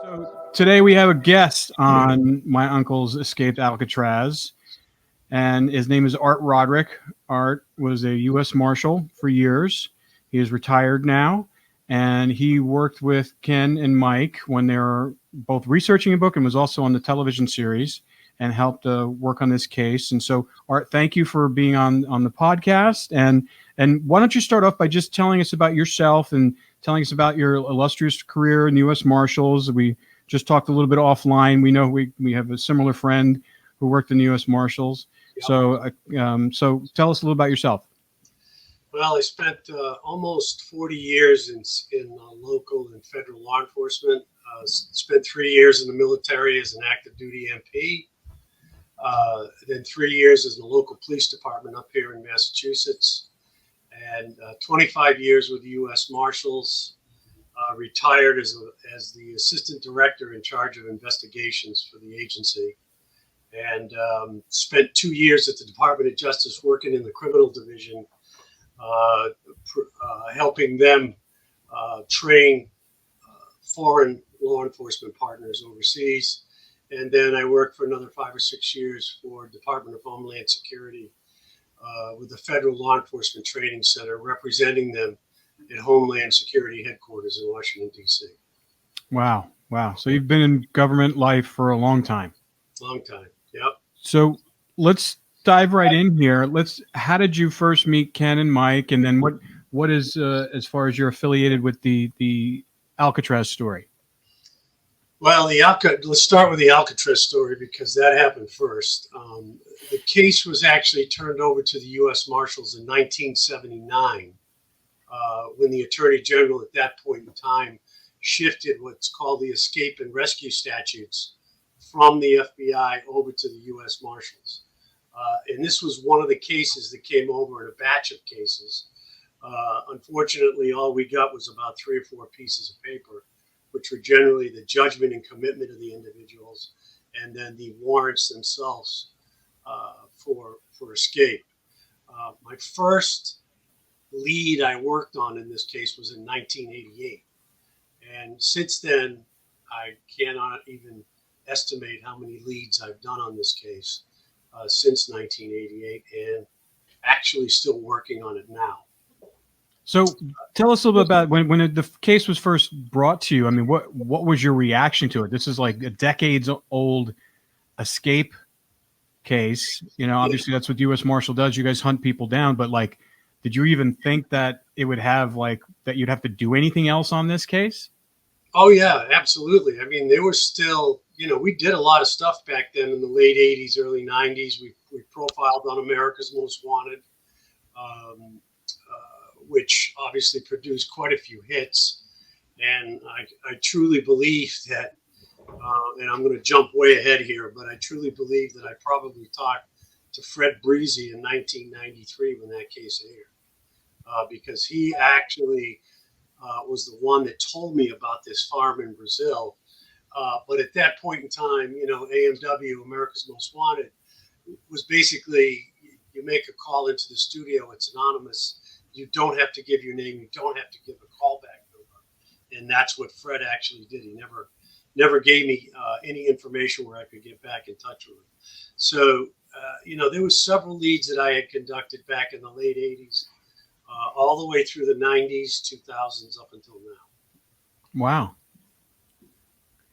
So today we have a guest on My Uncle's Escaped Alcatraz, and his name is Art Rodrick. Art was a U.S. Marshal for years. He is retired now, and he worked with Ken and Mike when they were both researching a book and was also on the television series and helped work on this case. And so, Art, thank you for being on the podcast. And why don't you start off by just telling us about yourself and telling us about your illustrious career in the U.S. Marshals. We just talked a little bit offline. We know we have a similar friend who worked in the U.S. Marshals. Yep. So tell us a little about yourself. Well, I spent almost 40 years in local and federal law enforcement. Spent 3 years in the military as an active duty MP. Then 3 years as the local police department up here in Massachusetts. And 25 years with the U.S. Marshals. Retired as the assistant director in charge of investigations for the agency. And spent 2 years at the Department of Justice working in the criminal division, helping them train foreign law enforcement partners overseas. And then I worked for another 5 or 6 years for Department of Homeland Security with the Federal Law Enforcement Training Center, representing them at Homeland Security headquarters in Washington, D.C. Wow. So you've been in government life for a long time. Long time, yep. So let's dive right in here. How did you first meet Ken and Mike? And then what is, as far as you're affiliated with the Alcatraz story? Well, let's start with the Alcatraz story because that happened first. The case was actually turned over to the U.S. Marshals in 1979 when the Attorney General at that point in time shifted what's called the escape and rescue statutes from the FBI over to the U.S. Marshals. And this was one of the cases that came over in a batch of cases. Unfortunately, all we got was about 3 or 4 pieces of paper, which were generally the judgment and commitment of the individuals, and then the warrants themselves for escape. My first lead I worked on in this case was in 1988. And since then, I cannot even estimate how many leads I've done on this case since 1988, and actually still working on it now. So tell us a little bit about when the case was first brought to you. I mean, what was your reaction to it? This is like a decades old escape case. You know, obviously that's what U.S. Marshal does. You guys hunt people down, but like, did you even think that it would have that you'd have to do anything else on this case? Oh yeah, absolutely. I mean, they were still, we did a lot of stuff back then in the late 80s, early 90s. We profiled on America's Most Wanted. Which obviously produced quite a few hits. And I truly believe that, and I'm going to jump way ahead here, but I truly believe that I probably talked to Fred Brizzi in 1993 when that case aired, because he actually was the one that told me about this farm in Brazil. But at that point in time, AMW, America's Most Wanted, was basically, you make a call into the studio, it's anonymous. You don't have to give your name. You don't have to give a callback number, and that's what Fred actually did. He never gave me any information where I could get back in touch with him. So, there was several leads that I had conducted back in the late 80s, all the way through the 90s, 2000s, up until now. Wow,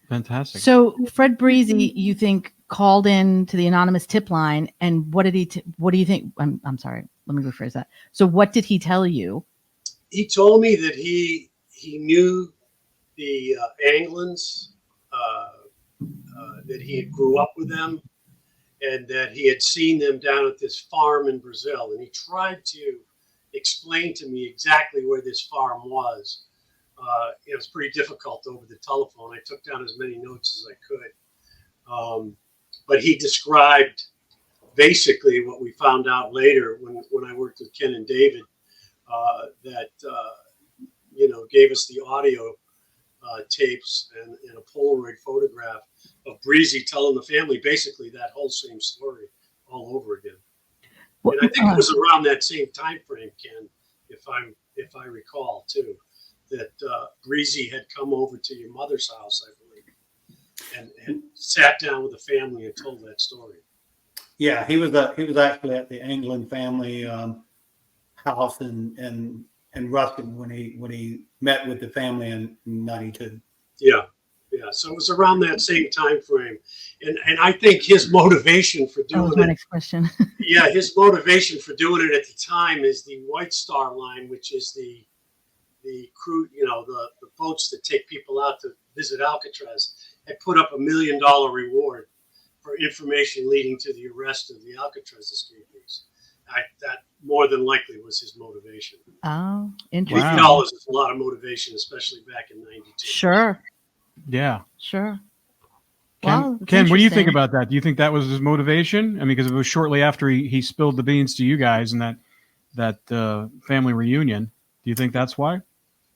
fantastic. So, Fred Brizzi, you think called in to the anonymous tip line, and what did what do you think? I'm sorry. Let me rephrase that. So what did he tell you? He told me that he knew the Anglins, that he had grew up with them, and that he had seen them down at this farm in Brazil. And he tried to explain to me exactly where this farm was. It was pretty difficult over the telephone. I took down as many notes as I could. But he described basically what we found out later when I worked with Ken and David, that gave us the audio tapes and a Polaroid photograph of Brizzi telling the family basically that whole same story all over again. And I think it was around that same time frame, Ken, if I recall too, that Brizzi had come over to your mother's house, I believe. and sat down with the family and told that story. Yeah, he was actually at the Anglin family house in Ruskin when he met with the family in '92. Yeah. So it was around that same time frame, and I think his motivation for That was doing my it. next question. Yeah, his motivation for doing it at the time is the White Star Line, which is the crew, the boats that take people out to visit Alcatraz, had put up $1 million reward for information leading to the arrest of the Alcatraz escapees. That more than likely was his motivation. Oh, interesting. $50 is a lot of motivation, especially back in '92. Sure. Yeah. Sure. Ken, Well, that's Ken, what do you think interesting. about that? Do you think that was his motivation? I mean, because it was shortly after he spilled the beans to you guys in that family reunion. Do you think that's why?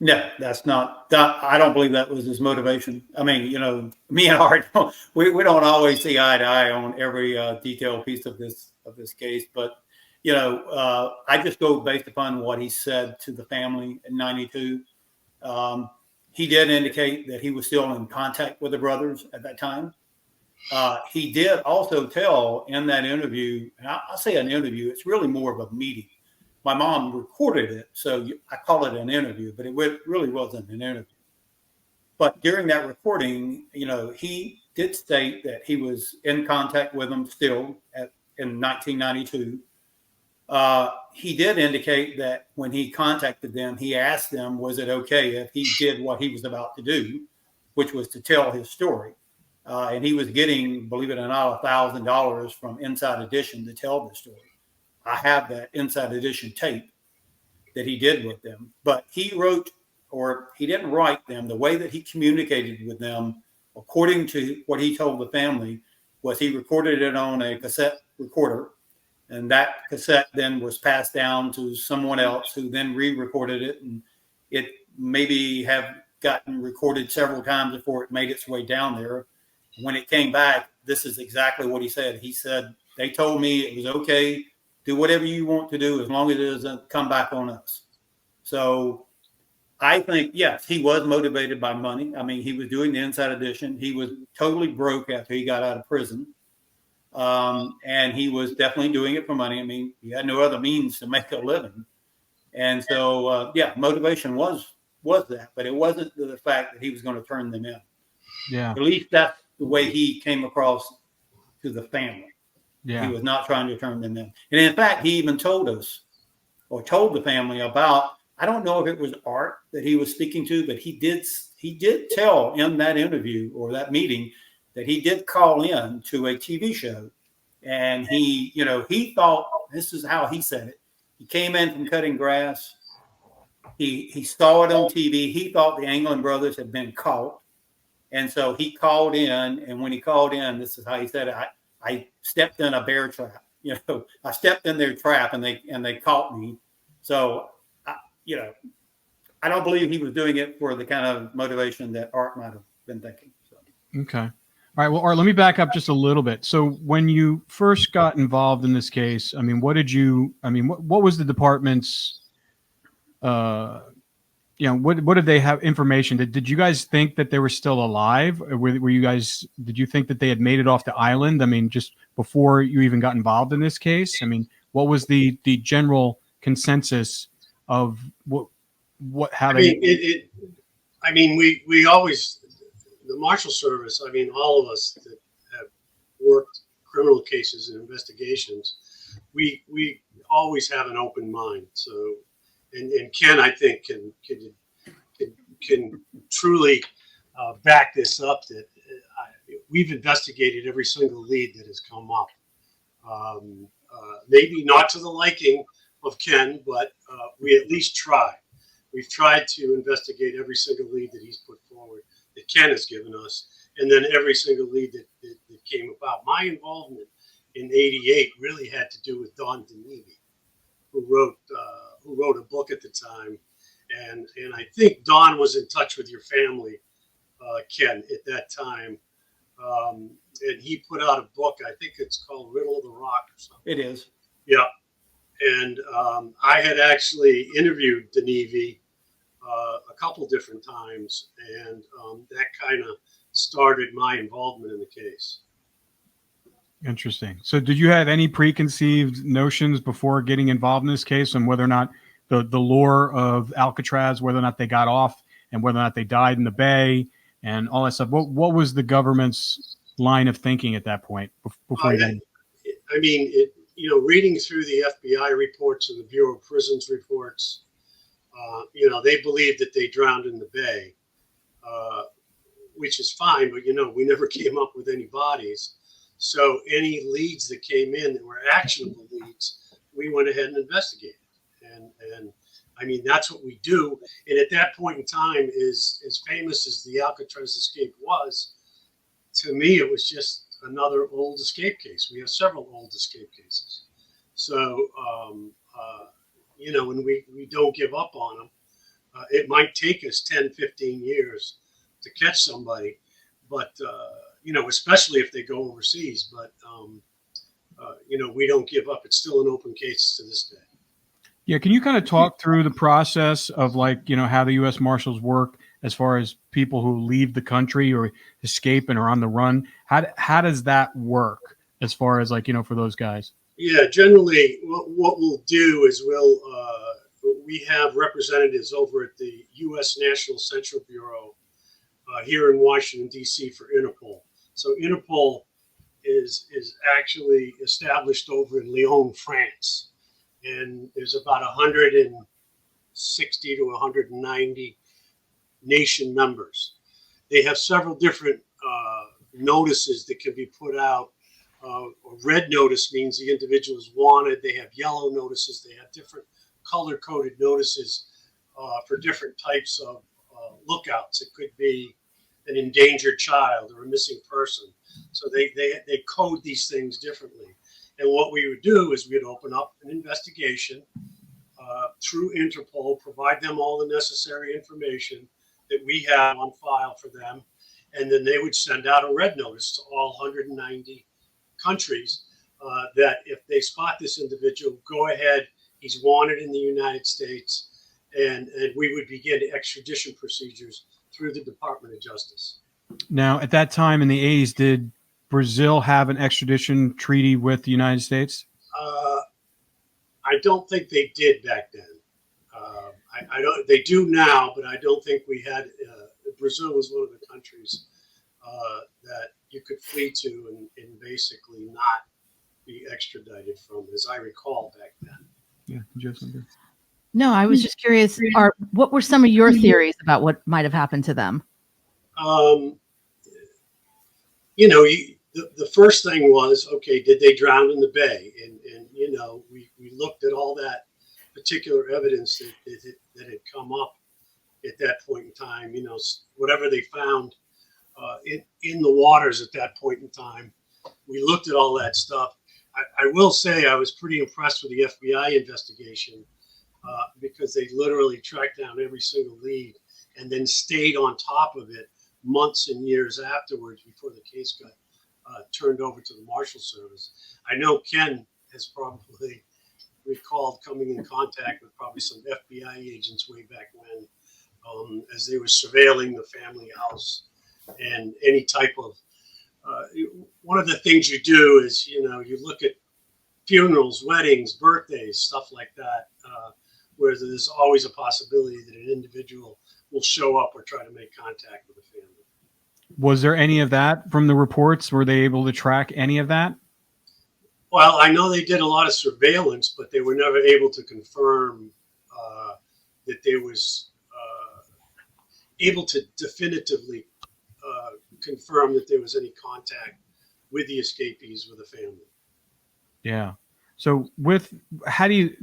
No, that's not. I don't believe that was his motivation. I mean, me and Art, we don't always see eye to eye on every detailed piece of this case, but I just go based upon what he said to the family in '92. He did indicate that he was still in contact with the brothers at that time. He did also tell in that interview, and I say an interview, it's really more of a meeting. My mom recorded it, so I call it an interview, but it really wasn't an interview. But during that recording, he did state that he was in contact with them still in 1992. He did indicate that when he contacted them, he asked them, was it okay if he did what he was about to do, which was to tell his story. And he was getting, believe it or not, $1,000 from Inside Edition to tell the story. I have that Inside Edition tape that he did with them, but he didn't write them. The way that he communicated with them, according to what he told the family, was he recorded it on a cassette recorder, and that cassette then was passed down to someone else who then re-recorded it, and it maybe have gotten recorded several times before it made its way down there. When it came back, this is exactly what he said. He said, they told me it was okay, do whatever you want to do as long as it doesn't come back on us. So I think, yes, he was motivated by money. I mean, he was doing the Inside Edition. He was totally broke after he got out of prison. And he was definitely doing it for money. I mean, he had no other means to make a living. And so, motivation was that, but it wasn't the fact that he was going to turn them in. Yeah. At least that's the way he came across to the family. Yeah. He was not trying to turn them in. And in fact, he even told us, or told the family about, I don't know if it was Art that he was speaking to, but he did tell in that interview or that meeting that he did call in to a TV show. And he thought, this is how he said it. He came in from cutting grass. He saw it on TV. He thought the Anglin brothers had been caught. And so he called in, and when he called in, this is how he said it. I stepped in a bear trap. I stepped in their trap, and they caught me. So, I don't believe he was doing it for the kind of motivation that Art might have been thinking. So. Okay. All right. Well, Art, let me back up just a little bit. So when you first got involved in this case, I mean, what was the department's, what did they have information? Did you guys think that they were still alive? Or did you think that they had made it off the island? I mean, just before you even got involved in this case? I mean, what was the general consensus of how they? We always, the Marshal Service, all of us that have worked criminal cases and investigations, we always have an open mind. So, and Ken, I think, can truly back this up, that we've investigated every single lead that has come up. Maybe not to the liking of Ken, but we at least try. We've tried to investigate every single lead that he's put forward, that Ken has given us, and then every single lead that came about. My involvement in '88 really had to do with Don DeNeve, who wrote a book at the time, and I think Don was in touch with your family, Ken, at that time, and he put out a book. I think it's called Riddle of the Rock or something. It is. Yeah. And I had actually interviewed DeNeve a couple different times, and that kind of started my involvement in the case. Interesting. So did you have any preconceived notions before getting involved in this case on whether or not the lore of Alcatraz, whether or not they got off and whether or not they died in the bay and all that stuff? What was the government's line of thinking at that point before you got in? I mean, reading through the FBI reports and the Bureau of Prisons reports, they believed that they drowned in the bay, which is fine, but, we never came up with any bodies. So any leads that came in that were actionable leads, we went ahead and investigated. And I mean, that's what we do. And at that point in time, as famous as the Alcatraz escape was, to me, it was just another old escape case. We have several old escape cases. So, when we don't give up on them, it might take us 10, 15 years to catch somebody, but, especially if they go overseas, but, we don't give up. It's still an open case to this day. Yeah. Can you kind of talk through the process of how the U.S. Marshals work as far as people who leave the country or escape and are on the run? How does that work as far as for those guys? Yeah, generally what we'll do is we have representatives over at the U.S. National Central Bureau here in Washington, D.C. for Interpol. So Interpol is actually established over in Lyon, France. And there's about 160 to 190 nation members. They have several different notices that can be put out. A red notice means the individual is wanted. They have yellow notices. They have different color-coded notices for different types of lookouts. It could be an endangered child or a missing person. So they code these things differently. And what we would do is we'd open up an investigation through Interpol, provide them all the necessary information that we have on file for them, and then they would send out a red notice to all 190 countries that if they spot this individual, go ahead, he's wanted in the United States, and we would begin extradition procedures through the Department of Justice. Now, at that time in the 80s, did Brazil have an extradition treaty with the United States? I don't think they did back then. I don't. They do now, but I don't think we had. Brazil was one of the countries that you could flee to and basically not be extradited from, as I recall back then. Yeah, did you have something? No, I was just curious. What were some of your theories about what might have happened to them? The first thing was, okay, did they drown in the bay? And we looked at all that particular evidence that had come up at that point in time. Whatever they found in the waters at that point in time, we looked at all that stuff. I will say I was pretty impressed with the FBI investigation because they literally tracked down every single lead and then stayed on top of it months and years afterwards before the case got turned over to the Marshal Service. I know Ken has probably recalled coming in contact with probably some FBI agents way back when, as they were surveilling the family house and any type of. One of the things you do is, you look at funerals, weddings, birthdays, stuff like that, where there's always a possibility that an individual will show up or try to make contact with the family. Was there any of that from the reports? Were they able to track any of that? Well, I know they did a lot of surveillance, but they were never able to confirm that they was able to definitively confirm that there was any contact with the escapees with the family. Yeah. So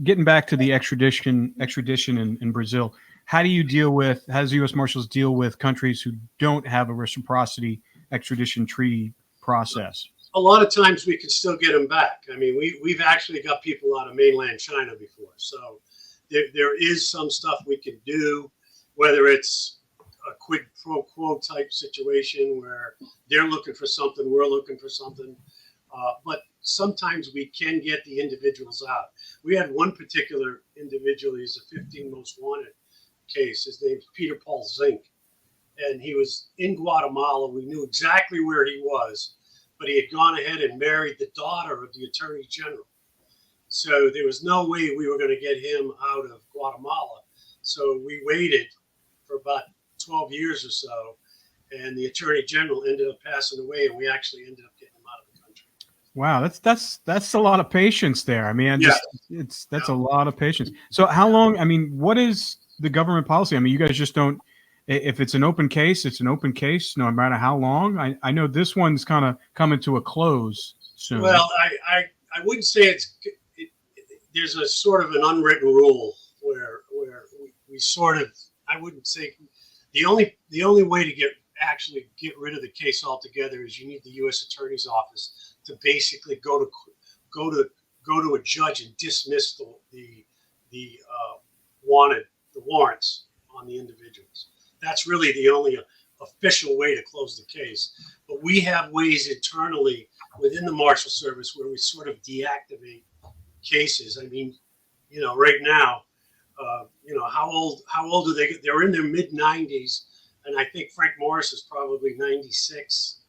getting back to the extradition in Brazil, how does the U.S. Marshals deal with countries who don't have a reciprocity extradition treaty process? A lot of times we can still get them back. I mean, we've actually got people out of mainland China before. So there is some stuff we can do, whether it's a quid pro quo type situation where they're looking for something, we're looking for something. But sometimes we can get the individuals out. We had one particular individual, he's the 15 most wanted case. His name's Peter Paul Zink. And he was in Guatemala. We knew exactly where he was, but he had gone ahead and married the daughter of the Attorney General. So there was no way we were going to get him out of Guatemala. So we waited for about 12 years or so, and the Attorney General ended up passing away, and we actually ended up getting him out of the country. Wow, that's a lot of patience there. I mean, Yeah. that's a lot of patience. So how long? I mean, what is the government policy? I mean, you guys just don't. If it's an open case, it's an open case, no matter how long. I know this one's kind of coming to a close soon. Well, I wouldn't say there's a sort of an unwritten rule where we sort of, I wouldn't say the only way to actually get rid of the case altogether is you need the U.S. Attorney's Office to basically go to a judge and dismiss the warrants on the individuals. That's really the only official way to close the case. But we have ways internally within the Marshal Service where we sort of deactivate cases. I mean, right now, how old are they? They're in their mid-90s, and I think Frank Morris is probably 96,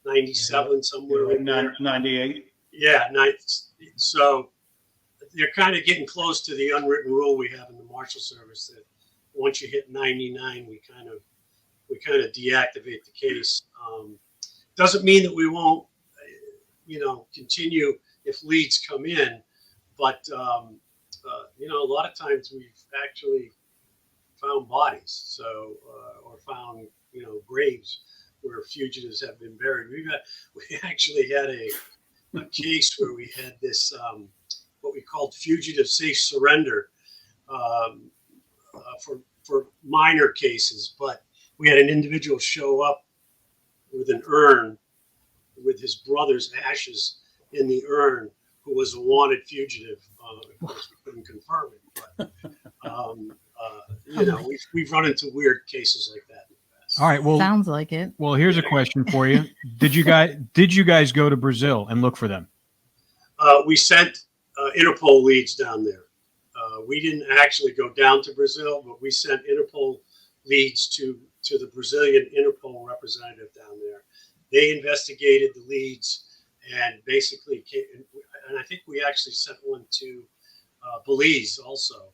97, somewhere in there. 98. Yeah, so they're kind of getting close to the unwritten rule we have in the Marshal Service that once you hit 99, we kind of deactivate the case. Doesn't mean that we won't, continue if leads come in, but a lot of times we've actually found bodies, or found graves where fugitives have been buried. We actually had a case where we had this what we called fugitive safe surrender. For minor cases, but we had an individual show up with an urn with his brother's ashes in the urn, who was a wanted fugitive. Of course, we couldn't confirm it, but we've run into weird cases like that in the past. All right. Well, sounds like it. Well, here's a question for you. Did you guys go to Brazil and look for them? We sent Interpol leads down there. We didn't actually go down to Brazil, but we sent Interpol leads to the Brazilian Interpol representative down there. They investigated the leads and basically and I think we actually sent one to Belize also.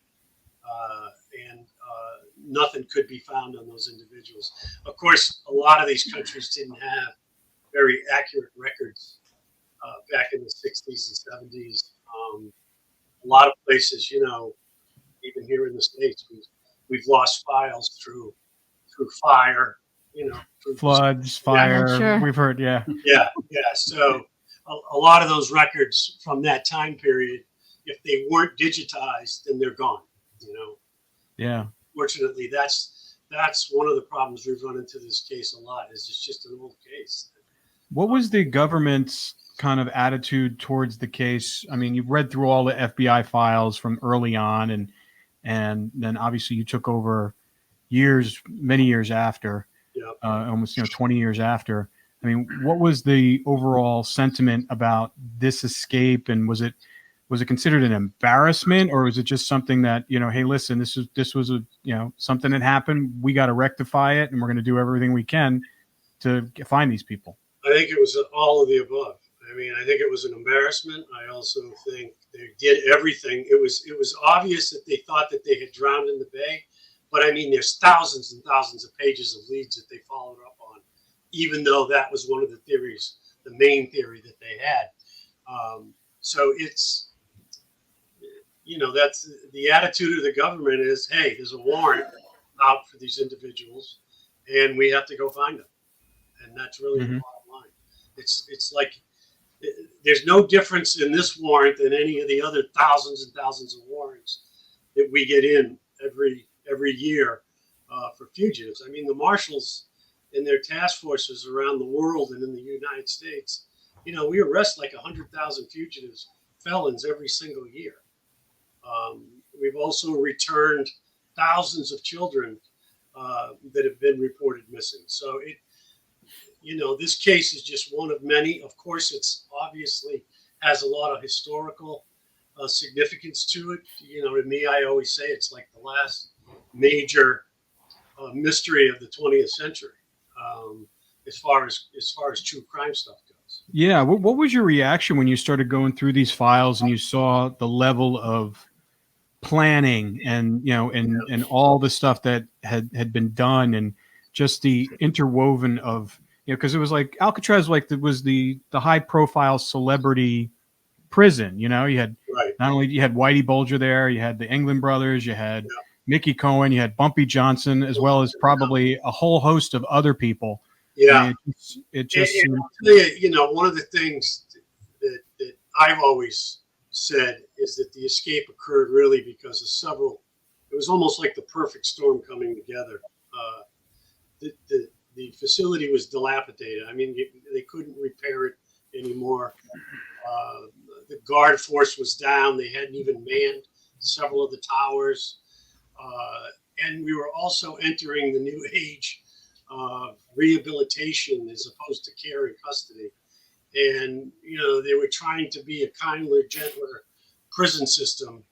And nothing could be found on those individuals. Of course, a lot of these countries didn't have very accurate records back in the 60s and 70s. A lot of places, even here in the States, we've lost files through fire, through floods, fire. Yeah, sure. We've heard, yeah. Yeah. So a lot of those records from that time period, if they weren't digitized, then they're gone. Yeah. Fortunately, that's one of the problems we've run into this case a lot. Is it's just an old case. What was the government's kind of attitude towards the case? I mean, you've read through all the FBI files from early on, and then obviously you took over many years after, almost 20 years after. I mean, what was the overall sentiment about this escape, and was it considered an embarrassment, or was it just something that, hey, listen, this was a something that happened, we got to rectify it, and we're going to do everything we can to find these people? I think it was all of the above. I mean, I think it was an embarrassment. I also think they did everything. It was obvious that they thought that they had drowned in the bay, but I mean, there's thousands and thousands of pages of leads that they followed up on, even though that was one of the theories, the main theory that they had. So it's, that's the attitude of the government is, hey, there's a warrant out for these individuals, and we have to go find them, and that's really the bottom line. It's like there's no difference in this warrant than any of the other thousands and thousands of warrants that we get in every year for fugitives. I mean, the marshals and their task forces around the world and in the United States, we arrest like 100,000 fugitives, felons every single year. We've also returned thousands of children that have been reported missing. So this case is just one of many. Of course, it's obviously has a lot of historical significance to it. To me, I always say it's like the major mystery of the 20th century, as far as true crime stuff goes. Yeah. What was your reaction when you started going through these files and you saw the level of planning and, you know, and all the stuff that had been done, and just the interwoven of, you know, because it was like Alcatraz, like it was the high profile celebrity prison. You know, you had not only you had Whitey Bulger there, you had the Anglin brothers, you had Mickey Cohen, you had Bumpy Johnson, as well as probably a whole host of other people. Yeah, I mean, it just and I'll tell you, you know, one of the things that I've always said is that the escape occurred really because of several. It was almost like the perfect storm coming together. The facility was dilapidated. I mean, they couldn't repair it anymore. The guard force was down. They hadn't even manned several of the towers. And we were also entering the new age of rehabilitation as opposed to care and custody. And, you know, they were trying to be a kinder, gentler prison system.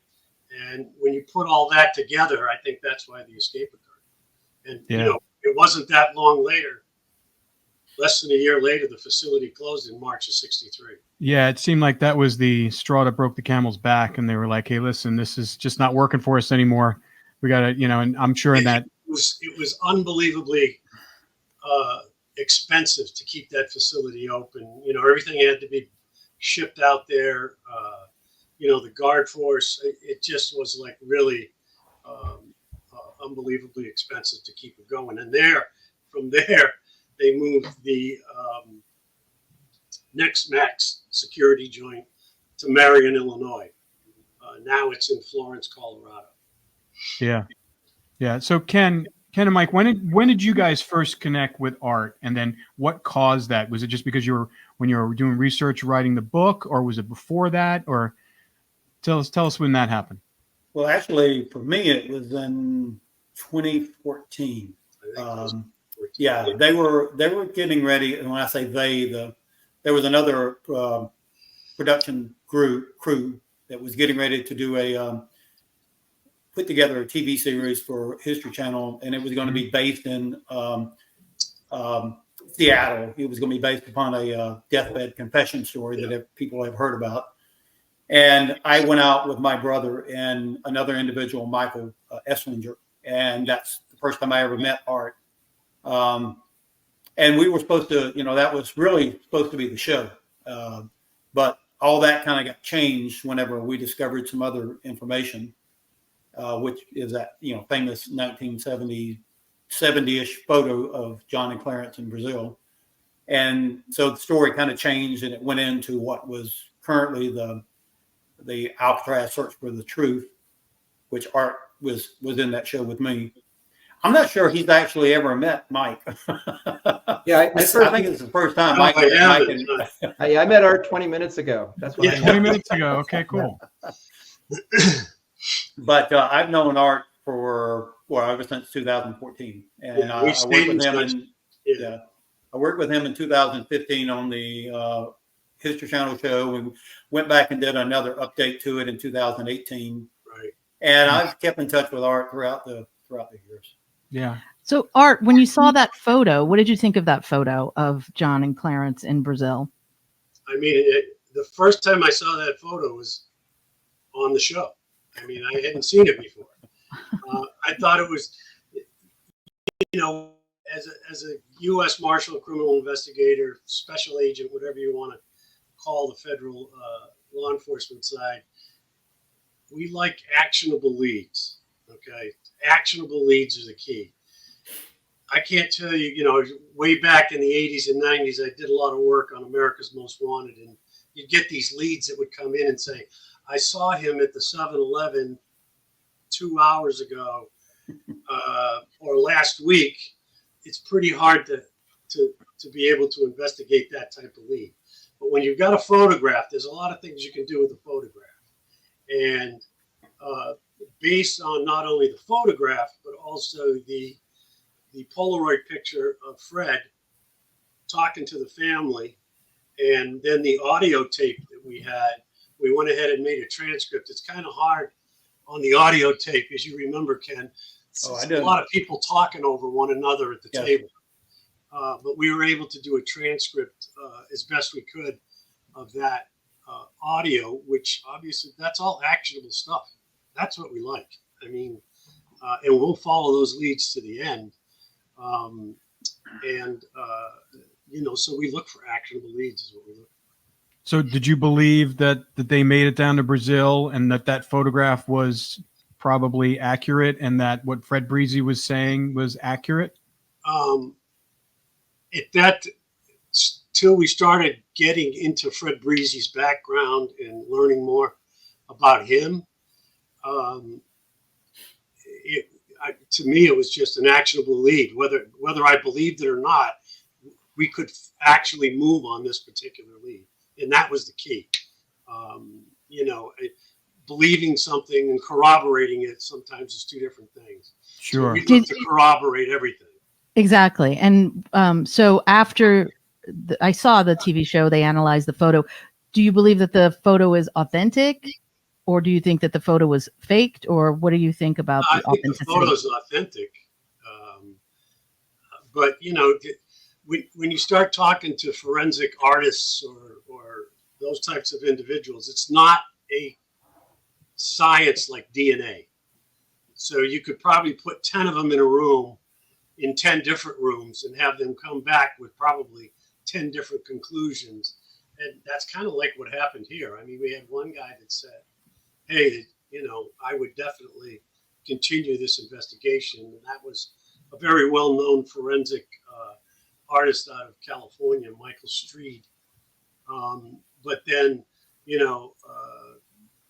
And when you put all that together, I think that's why the escape occurred. And, you know, it wasn't that long later, less than a year later, the facility closed in March of '63. Yeah, it seemed like that was the straw that broke the camel's back. And they were like, hey, listen, this is just not working for us anymore. We got to, you know, and I'm sure that it was unbelievably expensive to keep that facility open. You know, everything had to be shipped out there. You know, the guard force, it just was like really unbelievably expensive to keep it going. And from there, they moved the next max security joint to Marion, Illinois. Now it's in Florence, Colorado. Yeah. Yeah. So Ken and Mike, when did you guys first connect with Art, and then what caused that? Was it just because when you were doing research, writing the book, or was it before that? Or tell us when that happened. Well, actually, for me, it was in 2014. Yeah, they were getting ready, and when I say there was another production crew that was getting ready to do put together a TV series for History Channel, and it was going to be based in Seattle. It was going to be based upon a deathbed confession story that people have heard about. And I went out with my brother and another individual, Michael Esslinger, and that's the first time I ever met Art. And we were supposed to, you know, that was really supposed to be the show. But all that kind of got changed whenever we discovered some other information, which is that, you know, famous 1970-ish photo of John and Clarence in Brazil. And so the story kind of changed, and it went into what was currently the Alcatraz Search for the Truth, which Art was in that show with me. I'm not sure he's actually ever met Mike. Yeah, I think it's the first time Mike. I met Art 20 minutes ago. That's what 20 minutes ago. Okay, cool. But I've known Art for ever since 2014, and I worked with him. I worked with him in 2015 on the History Channel show. We went back and did another update to it in 2018. Right. And I've kept in touch with Art throughout the years. Yeah. So Art, when you saw that photo, what did you think of that photo of John and Clarence in Brazil? I mean, the first time I saw that photo was on the show. I mean, I hadn't seen it before. I thought it was, you know, as a U.S. Marshal, criminal investigator, special agent, whatever you want to call the federal law enforcement side, we like actionable leads. Okay, actionable leads are the key. I can't tell you, you know, way back in the 80s and 90s, I did a lot of work on America's Most Wanted, and you'd get these leads that would come in and say, I saw him at the 7-Eleven 2 hours ago or last week. It's pretty hard to be able to investigate that type of lead. But when you've got a photograph, there's a lot of things you can do with a photograph. And based on not only the photograph, but also the Polaroid picture of Fred talking to the family, and then the audio tape that we had, we went ahead and made a transcript. It's kind of hard on the audio tape, as you remember, Ken. it's a lot of people talking over one another at the table. But we were able to do a transcript as best we could of that audio, which obviously that's all actionable stuff. That's what we like. I mean, and we'll follow those leads to the end. So we look for actionable leads is what we look for. So did you believe that they made it down to Brazil and that photograph was probably accurate and that what Fred Brizzi was saying was accurate? Till we started getting into Fred Brizzi's background and learning more about him, to me, it was just an actionable lead. Whether I believed it or not, we could actually move on this particular lead, and that was the key. Believing something and corroborating it sometimes is two different things. Sure. So we look to corroborate everything. Exactly. And so after I saw the TV show, they analyzed the photo. Do you believe that the photo is authentic, or do you think that the photo was faked, or what do you think about the authenticity? I think the photo is authentic. But, when you start talking to forensic artists or those types of individuals, it's not a science like DNA. So you could probably put 10 of them in a room in 10 different rooms and have them come back with probably 10 different conclusions. And that's kind of like what happened here. I mean, we had one guy that said, hey, I would definitely continue this investigation. And that was a very well-known forensic artist out of California, Michael Street. But then,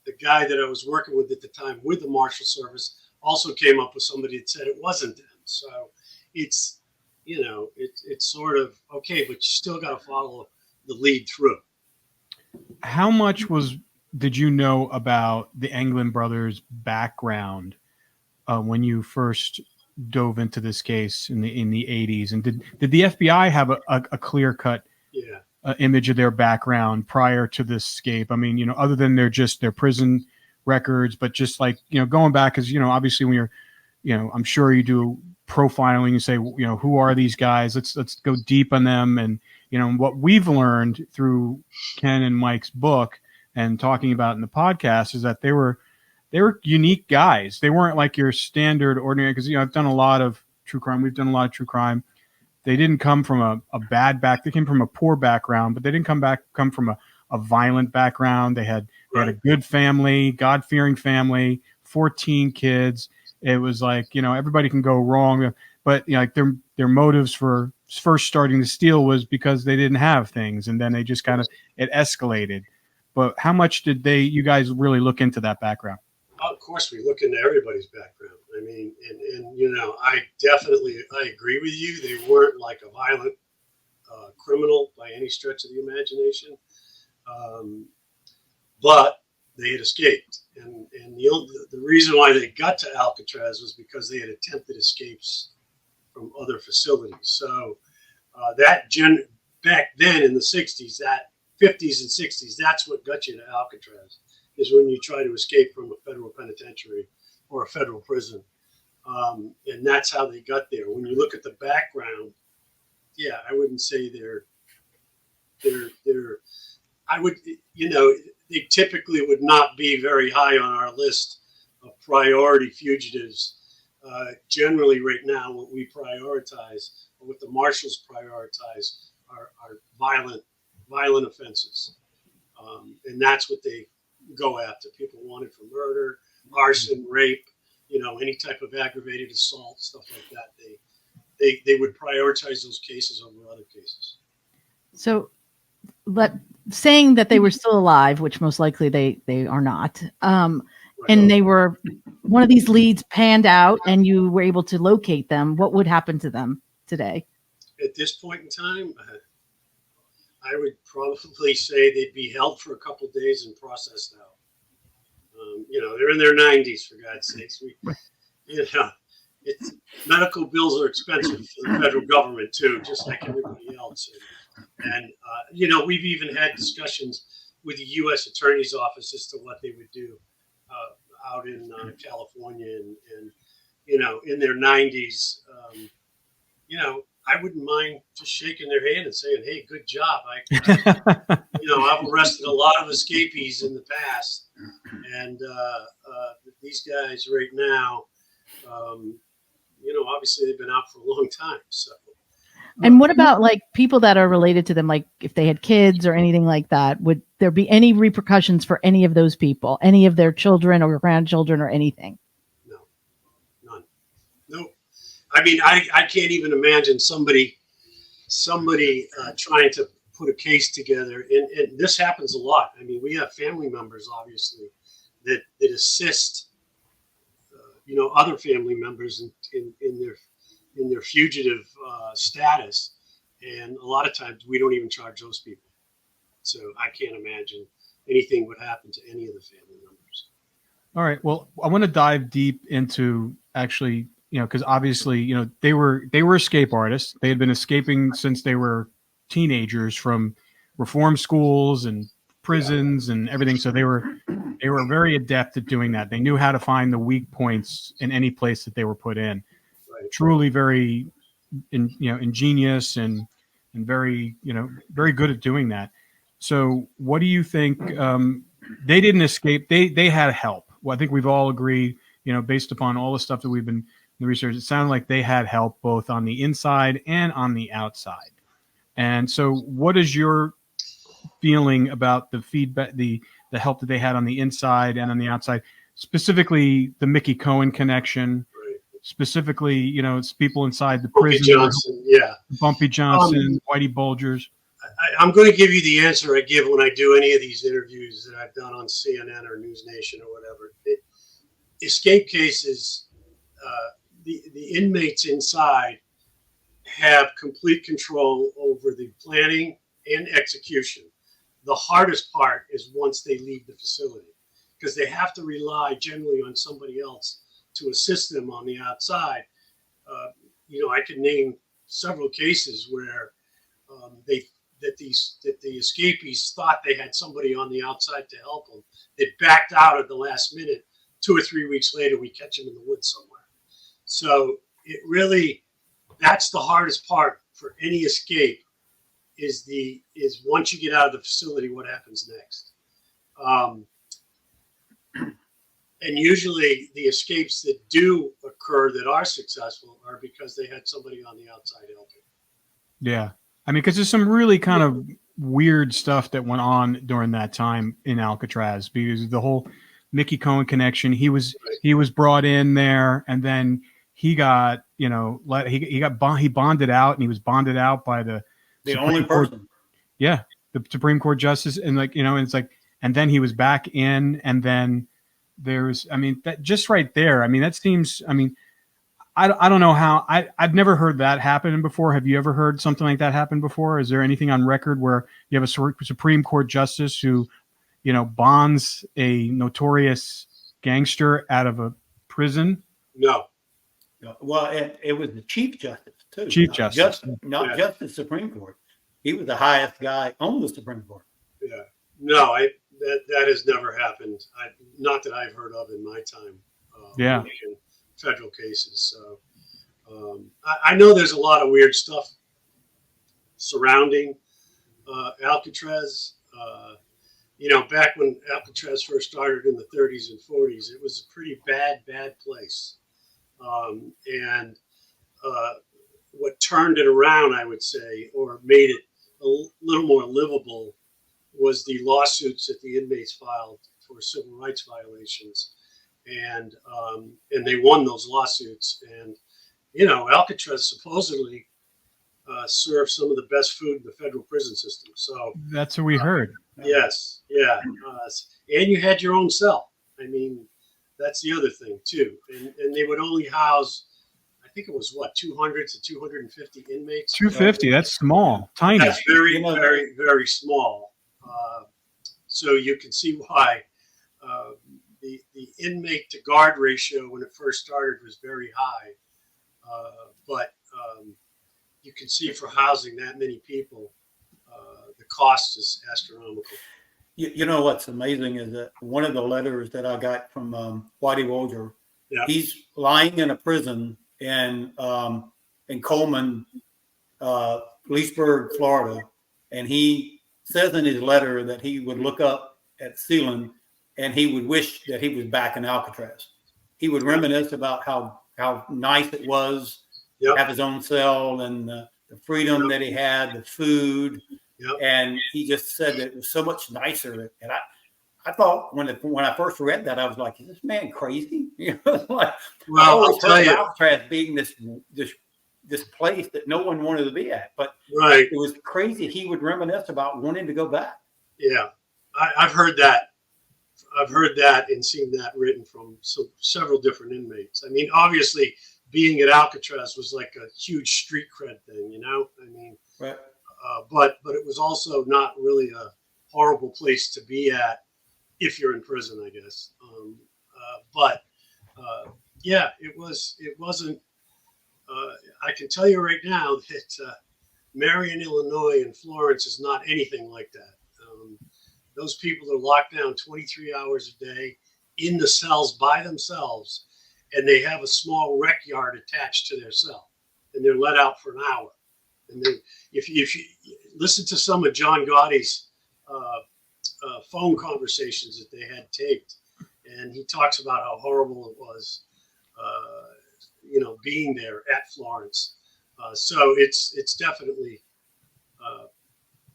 the guy that I was working with at the time with the Marshal Service also came up with somebody that said it wasn't them. So it's sort of okay, but you still got to follow the lead through. How much did you know about the Anglin brothers' background when you first dove into this case in the 80s? And did the FBI have a clear-cut image of their background prior to this escape? I mean, other than their prison records, but just like, going back, because, obviously when you're, I'm sure you do profiling, you say, who are these guys? Let's go deep on them. And, what we've learned through Ken and Mike's book and talking about in the podcast is that they were unique guys. They weren't like your standard ordinary, because, I've done a lot of true crime. We've done a lot of true crime. They didn't come from a bad back. They came from a poor background, but they didn't come from a violent background. They had a good family, God-fearing family, 14 kids. It was like, everybody can go wrong, but like their motives for first starting to steal was because they didn't have things, and then they just it escalated. But how much did you guys really look into that background? Of course, we look into everybody's background. I mean, and I agree with you. They weren't like a violent criminal by any stretch of the imagination, but they had escaped. And the reason why they got to Alcatraz was because they had attempted escapes from other facilities. So back then in the 60s, that 50s and 60s, that's what got you to Alcatraz, is when you try to escape from a federal penitentiary or a federal prison. And that's how they got there. When you look at the background, I wouldn't say they typically would not be very high on our list of priority fugitives. Generally right now, what we prioritize, or what the marshals prioritize, are violent offenses. And that's what they go after. People wanted for murder, arson, rape, any type of aggravated assault, stuff like that. They would prioritize those cases over other cases. So, saying that they were still alive, which most likely they are not, and they were, one of these leads panned out and you were able to locate them, what would happen to them today? At this point in time, I would probably say they'd be held for a couple of days and processed out. They're in their 90s, for God's sakes. Medical bills are expensive for the federal government too, just like everybody else. And we've even had discussions with the U.S. Attorney's Office as to what they would do out in California, and in their 90s, I wouldn't mind just shaking their hand and saying, "Hey, good job." I've arrested a lot of escapees in the past, and these guys right now, obviously they've been out for a long time. So. And what about like people that are related to them, like if they had kids or anything like that? Would there be any repercussions for any of those people, any of their children or grandchildren or anything? No, none. No. I mean, I can't even imagine somebody trying to put a case together, and this happens a lot. I mean, we have family members, obviously, that assist, other family members in their fugitive status, and a lot of times we don't even charge those people. So I can't imagine anything would happen to any of the family members. All right. Well, I want to dive deep into actually, because obviously, they were escape artists. They had been escaping since they were teenagers from reform schools and prisons and everything. So they were very adept at doing that. They knew how to find the weak points in any place that they were put in. Right. Truly very, ingenious and very, very good at doing that. So what do you think? They didn't escape. They had help. Well, I think we've all agreed, based upon all the stuff that we've been in the research, it sounded like they had help both on the inside and on the outside. And so what is your feeling about the feedback, the help that they had on the inside and on the outside, specifically the Mickey Cohen connection, specifically, it's people inside the prison, Johnson, Bumpy Johnson, Whitey Bulgers. I'm going to give you the answer I give when I do any of these interviews that I've done on CNN or News Nation or whatever. Escape cases, the inmates inside have complete control over the planning and execution. The hardest part is once they leave the facility, because they have to rely generally on somebody else to assist them on the outside. I could name several cases where the escapees thought they had somebody on the outside to help them. They backed out at the last minute. 2 or 3 weeks later, we catch them in the woods somewhere. So it really, that's the hardest part for any escape is once you get out of the facility, what happens next? And usually the escapes that do occur that are successful are because they had somebody on the outside helping. Yeah. I mean, because there's some really kind of weird stuff that went on during that time in Alcatraz, because the whole Mickey Cohen connection, he was brought in there, and then he got, he bonded out, and he was bonded out by the only person. Yeah. The Supreme Court justice. And and it's like, and then he was back in, and then there's, that just right there. That seems, I don't know how. I've never heard that happen before. Have you ever heard something like that happen before? Is there anything on record where you have a Supreme Court justice who, bonds a notorious gangster out of a prison? No. Well, it was the Chief Justice too. Chief Justice, not just the Supreme Court. He was the highest guy on the Supreme Court. Yeah. No, that has never happened. Not that I've heard of in my time. In federal cases. So I know there's a lot of weird stuff surrounding Alcatraz. Back when Alcatraz first started in the 30s and 40s, it was a pretty bad place. And what turned it around, I would say, or made it a little more livable, was the lawsuits that the inmates filed for civil rights violations. And they won those lawsuits. And, Alcatraz supposedly serves some of the best food in the federal prison system. So that's what we heard. Yes. Yeah. And you had your own cell. That's the other thing too. And they would only house, I think it was 200 to 250 inmates. 250. That's small, tiny. That's very, very, very small. So you can see why the inmate to guard ratio when it first started was very high. But you can see for housing that many people, the cost is astronomical. You know what's amazing is that one of the letters that I got from Whitey Bulger Yeah. He's lying in a prison in Coleman, Leesburg, Florida, and he says in his letter that he would look up at the ceiling and he would wish that he was back in Alcatraz. He would reminisce about how nice it was to have his own cell and the freedom that he had, the food. And he just said that it was so much nicer. And I thought when I first read that, I was like, is this man crazy? You know, like, well, I'll tell you, Alcatraz being this place that no one wanted to be at, but right, it was crazy. He would reminisce about wanting to go back. Yeah, I've heard that. I've heard that and seen that written from several different inmates. I mean, obviously, being at Alcatraz was like a huge street cred thing, you know. I mean, right. But it was also not really a horrible place to be at if you're in prison, I guess. Yeah, it wasn't. I can tell you right now that Marion, Illinois, and Florence is not anything like that. Those people are locked down 23 hours a day in the cells by themselves, and they have a small rec yard attached to their cell, and they're let out for an hour. And then, if you listen to some of John Gotti's phone conversations that they had taped, and he talks about how horrible it was, you know, being there at Florence. So it's definitely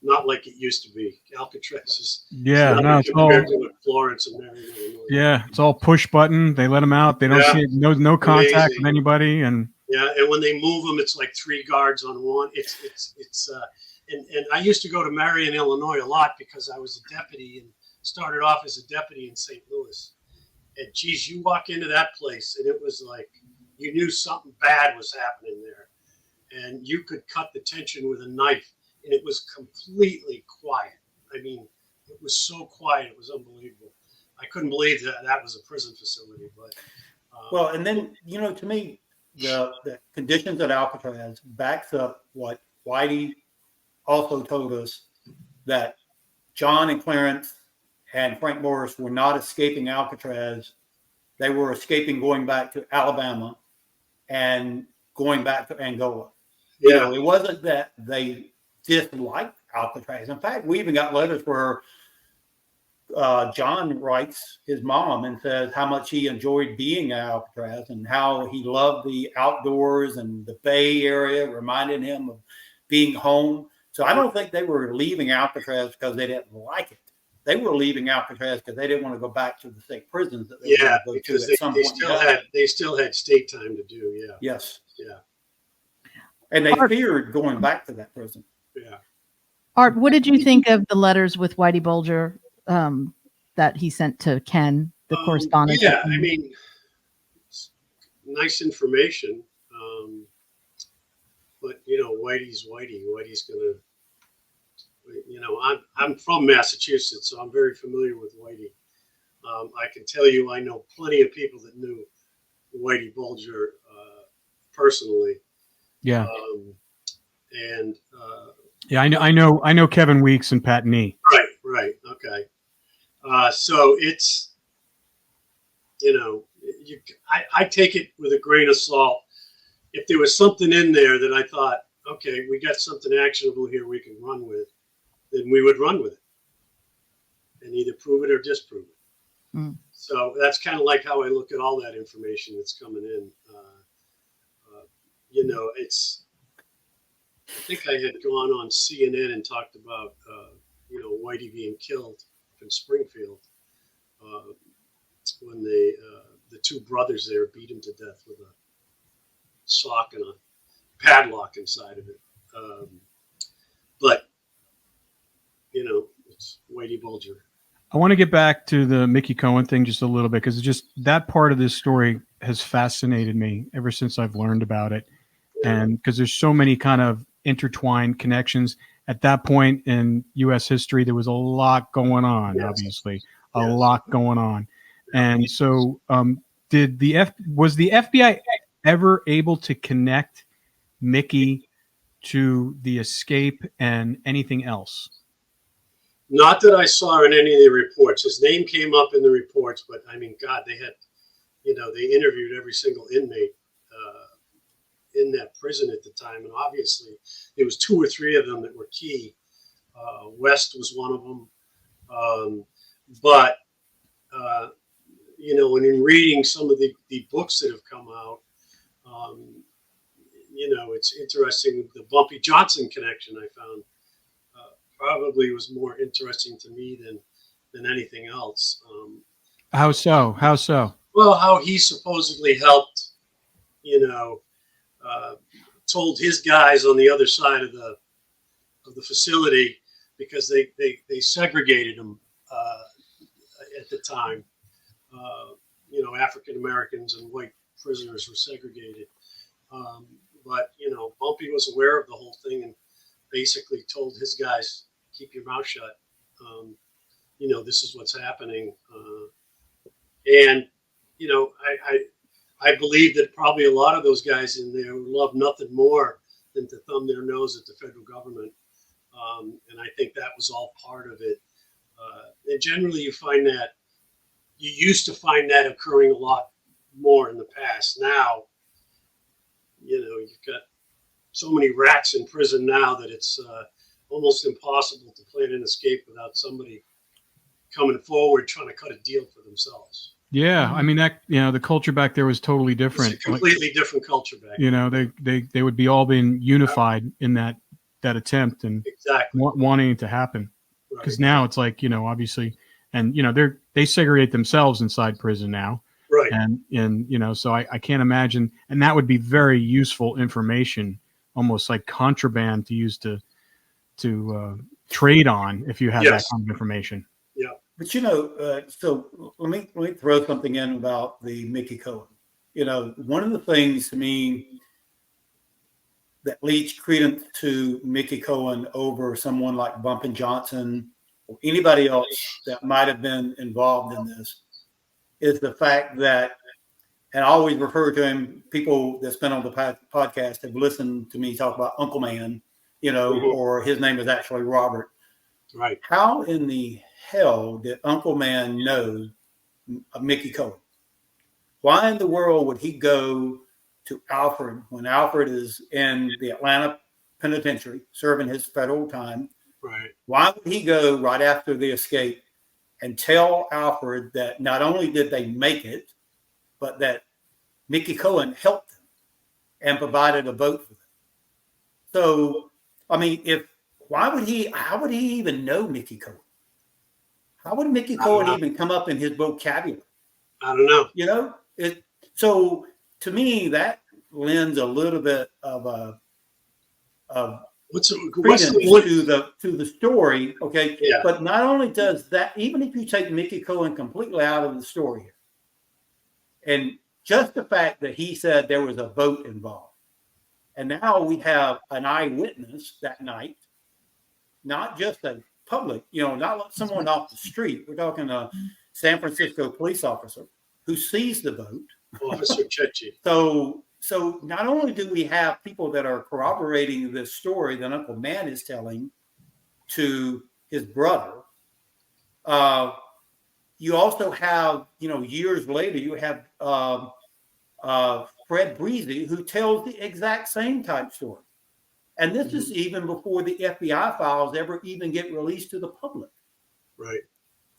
not like it used to be. Alcatraz is it's compared to Florence and Marion, Illinois. Yeah, it's all push button. They let them out. They don't see no contact with anybody, and and when they move them, it's like 3 guards on one. And I used to go to Marion, Illinois a lot because I was a deputy and started off as a deputy in St. Louis. And geez, you walk into that place and it was like you knew something bad was happening there, and you could cut the tension with a knife. And it was completely quiet. I mean, it was so quiet. It was unbelievable. I couldn't believe that was a prison facility. But well, and then, you know, to me, the conditions at Alcatraz backs up what Whitey also told us, that John and Clarence and Frank Morris were not escaping Alcatraz. They were escaping going back to Alabama and going back to Angola. Yeah. You know, it wasn't that they disliked Alcatraz. In fact, we even got letters where John writes his mom and says how much he enjoyed being at Alcatraz and how he loved the outdoors and the Bay Area, reminding him of being home. So I don't think they were leaving Alcatraz because they didn't like it. They were leaving Alcatraz because they didn't want to go back to the state prisons that they were going to go because to at some point. They still had state time to do. Yeah. Yes. Yeah. And they feared going back to that prison. Yeah. Art, what did you think of the letters with Whitey Bulger that he sent to Ken, the correspondence? Yeah, I mean, nice information. But you know, Whitey's Whitey. Whitey's gonna, you know, I'm from Massachusetts, so I'm very familiar with Whitey. I can tell you, I know plenty of people that knew Whitey Bulger personally. Yeah. Yeah, I know Kevin Weeks and Pat Nee. Right. Okay. So it's, you know, I take it with a grain of salt. If there was something in there that I thought, okay, we got something actionable here we can run with, then we would run with it and either prove it or disprove it. Mm. So that's kind of like how I look at all that information that's coming in. You know, I think I had gone on CNN and talked about, you know, Whitey being killed in Springfield when the 2 brothers there beat him to death with a sock and a padlock inside of it. But, you know, it's Whitey Bulger. I want to get back to the Mickey Cohen thing just a little bit, because just that part of this story has fascinated me ever since I've learned about it. Yeah. And because there's so many kind of intertwined connections. At that point in U.S. history, there was a lot going on, yes. Obviously, a yes. lot going on. And so was the FBI ever able to connect Mickey to the escape and anything else? Not that I saw in any of the reports. His name came up in the reports, but I mean, God, they had they interviewed every single inmate in that prison at the time, and obviously there was 2 or 3 of them that were key. West was one of them, but and in reading some of the books that have come out, it's interesting. The Bumpy Johnson connection I found probably was more interesting to me than anything else. How so? How so? Well, how he supposedly helped, told his guys on the other side of the facility, because they segregated them at the time. African Americans and white prisoners were segregated. But Bumpy was aware of the whole thing and basically told his guys, keep your mouth shut. This is what's happening. And I believe that probably a lot of those guys in there love nothing more than to thumb their nose at the federal government. And I think that was all part of it. And generally you used to find that occurring a lot more in the past. Now, you've got so many rats in prison now that it's almost impossible to plan an escape without somebody coming forward trying to cut a deal for themselves. Yeah, I mean that. The culture back there was totally different. It's a completely different culture back then. They would be all being unified in that attempt and exactly wanting it to happen. Because now it's like obviously, and they segregate themselves inside prison now. Right. And so I can't imagine, and that would be very useful information, almost like contraband to use to trade on if you had that kind of information. Yeah. But so let me throw something in about the Mickey Cohen. One of the things to me that leads credence to Mickey Cohen over someone like Bumpy Johnson or anybody else that might have been involved in this is the fact that, and I always refer to him, people that's been on the podcast have listened to me talk about Uncle Man, or his name is actually Robert. Right. How in the hell did Uncle Man know Mickey Cohen? Why in the world would he go to Alfred when Alfred is in the Atlanta penitentiary serving his federal time? Right. Why would he go right after the escape and tell Alfred that not only did they make it, but that Mickey Cohen helped them and provided a boat for them? So, I mean, how would he even know Mickey Cohen? How would Mickey Cohen even come up in his vocabulary? I don't know. So to me, that lends a little bit of what's credence to the story. Okay. Yeah. But not only does that, even if you take Mickey Cohen completely out of the story here, and just the fact that he said there was a boat involved, and now we have an eyewitness that night, not just a public, not someone off the street. We're talking a San Francisco police officer who sees the boat. Officer Chechi. So not only do we have people that are corroborating this story that Uncle Man is telling to his brother, you also have, years later, you have Fred Brizzi, who tells the exact same type story. And this is even before the FBI files ever even get released to the public. Right.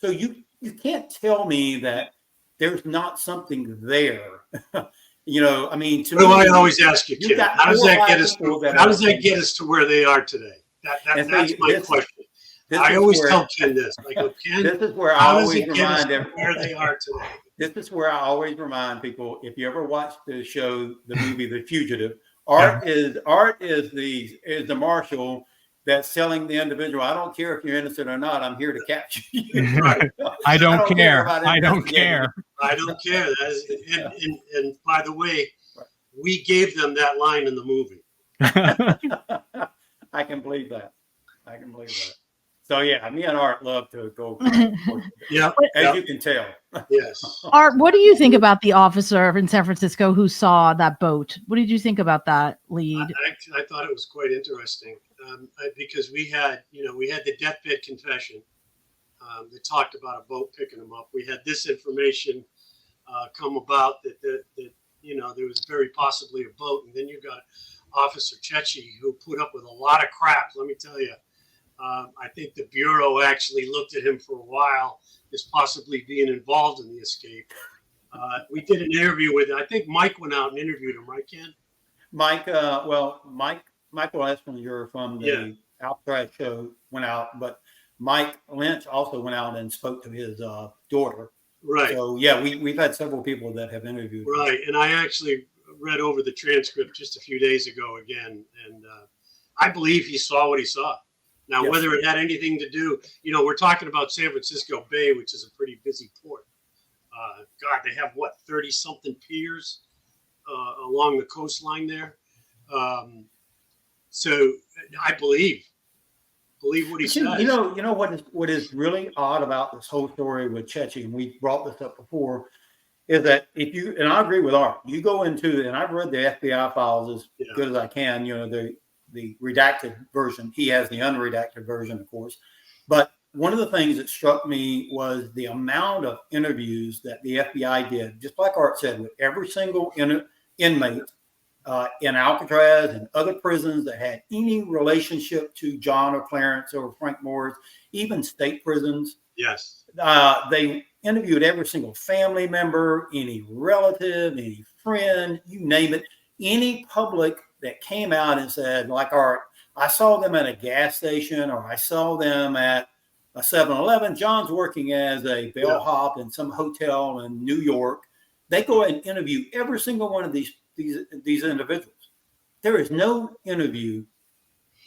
So you can't tell me that there's not something there. I mean, to me, I always ask you, Ken, how does that get us to where they are today? That's my question. I always tell Ken this. Ken, this is where I always remind everyone where they are today. This is where I always remind people, if you ever watch the show, the movie The Fugitive, Art is the marshal that's telling the individual, I don't care if you're innocent or not, I'm here to capture you. I don't care. I don't care. I don't care. And by the way, we gave them that line in the movie. I can believe that. So yeah, me and Art love to go. Yeah, as you can tell. Yes. Art, what do you think about the officer in San Francisco who saw that boat? What did you think about that lead? I thought it was quite interesting because we had the deathbed confession that talked about a boat picking him up. We had this information come about that there was very possibly a boat. And then you got Officer Chechi, who put up with a lot of crap, let me tell you. I think the Bureau actually looked at him for a while as possibly being involved in the escape. We did an interview with, I think Mike went out and interviewed him, right, Ken? Michael Esplinger from the Alcatraz show went out, but Mike Lynch also went out and spoke to his daughter. Right. So, yeah, we've had several people that have interviewed. Right. And I actually read over the transcript just a few days ago again, and I believe he saw what he saw. Now, Yes. Whether it had anything to do, we're talking about San Francisco Bay, which is a pretty busy port. God, they have 30-something piers along the coastline there. So I believe what he says. You know what is really odd about this whole story with Chechi, and we brought this up before, is that and I agree with Art, you go into, and I've read the FBI files as good as I can, the redacted version. He has the unredacted version, of course. But one of the things that struck me was the amount of interviews that the FBI did, just like Art said, with every single inmate in Alcatraz and other prisons that had any relationship to John or Clarence or Frank Morris, even state prisons. Yes. They interviewed every single family member, any relative, any friend, you name it, any public that came out and said, like Art, I saw them at a gas station, or I saw them at a 7-Eleven. John's working as a bellhop in some hotel in New York. They go ahead and interview every single one of these individuals. There is no interview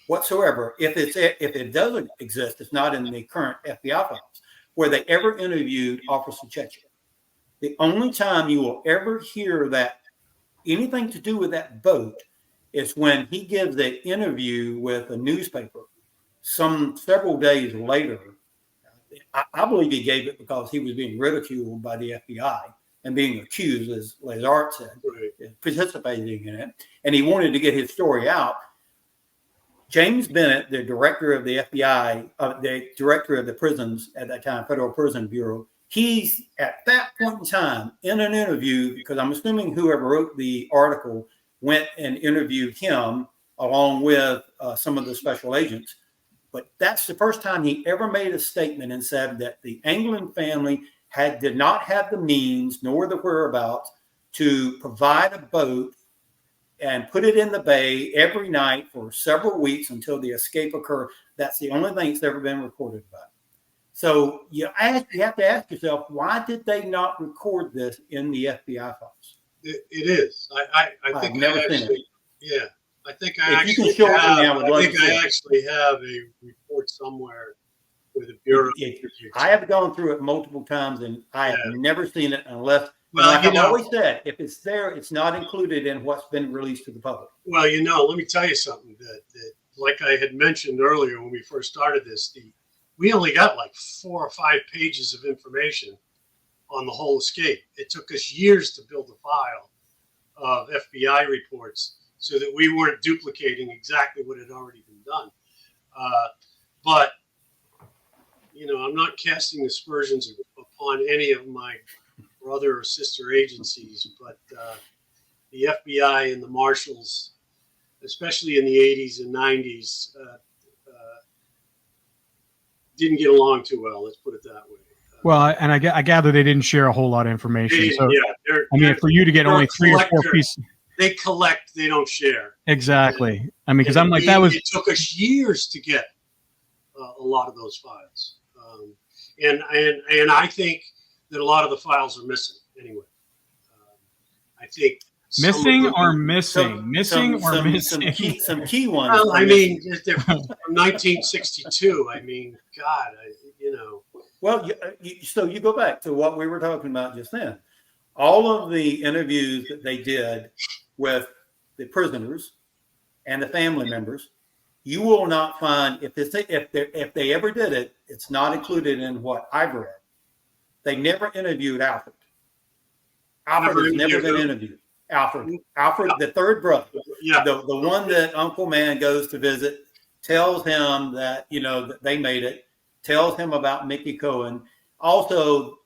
whatsoever, if it doesn't exist, it's not in the current FBI files, where they ever interviewed Officer Chechi. The only time you will ever hear that anything to do with that boat is when he gives an interview with a newspaper several days later. I believe he gave it because he was being ridiculed by the FBI and being accused, as Art said, participating in it. And he wanted to get his story out. James Bennett, the director of the FBI, the director of the prisons at that time, Federal Prison Bureau, he's at that point in time in an interview, because I'm assuming whoever wrote the article went and interviewed him along with some of the special agents. But that's the first time he ever made a statement and said that the Anglin family did not have the means nor the whereabouts to provide a boat and put it in the bay every night for several weeks until the escape occurred. That's the only thing that's ever been recorded about it. So you have to ask yourself, why did they not record this in the FBI files? It is. I think I've never seen it. Yeah. I think I actually have a report somewhere with a bureau. I have gone through it multiple times, and I have never seen it unless, like I've always said, if it's there, it's not included in what's been released to the public. Well, let me tell you something that like I had mentioned earlier when we first started this, we only got like 4 or 5 pages of information on the whole escape. It took us years to build a file of FBI reports so that we weren't duplicating exactly what had already been done. But, I'm not casting aspersions upon any of my brother or sister agencies, but the FBI and the marshals, especially in the 80s and 90s, didn't get along too well. Let's put it that way. Well, and I gather they didn't share a whole lot of information. So, for you to get only 3 or 4 pieces. They collect, they don't share. Exactly. Because I'm like, it took us years to get a lot of those files. And I think that a lot of the files are missing anyway. I think missing or missing. Some key ones. Well, they're from 1962. God, Well, so you go back to what we were talking about just then. All of the interviews that they did with the prisoners and the family members, you will not find, if they ever did it, it's not included in what I've read. They never interviewed Alfred. Alfred has never been interviewed. Alfred, the third brother, the one that Uncle Man goes to visit, tells him that that they made it, tells him about Mickey Cohen. Also,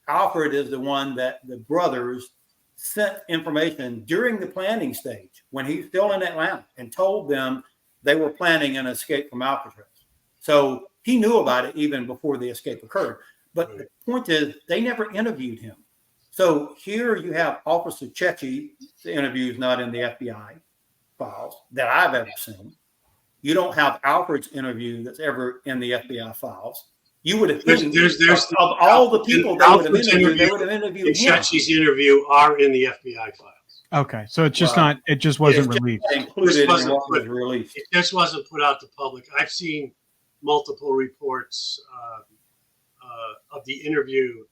Alfred is the one that the brothers sent information during the planning stage when he's still in Atlanta and told them they were planning an escape from Alcatraz. So he knew about it even before the escape occurred. But the point is, they never interviewed him. So here you have Officer Chechi. The interview is not in the FBI files that I've ever seen. You don't have Alfred's interview that's ever in the FBI files. You would have of all the people they would have interviewed him. Chechi's interview are in the FBI files. Okay, so it's just not. It just wasn't released. It just wasn't put out to public. I've seen multiple reports of the interview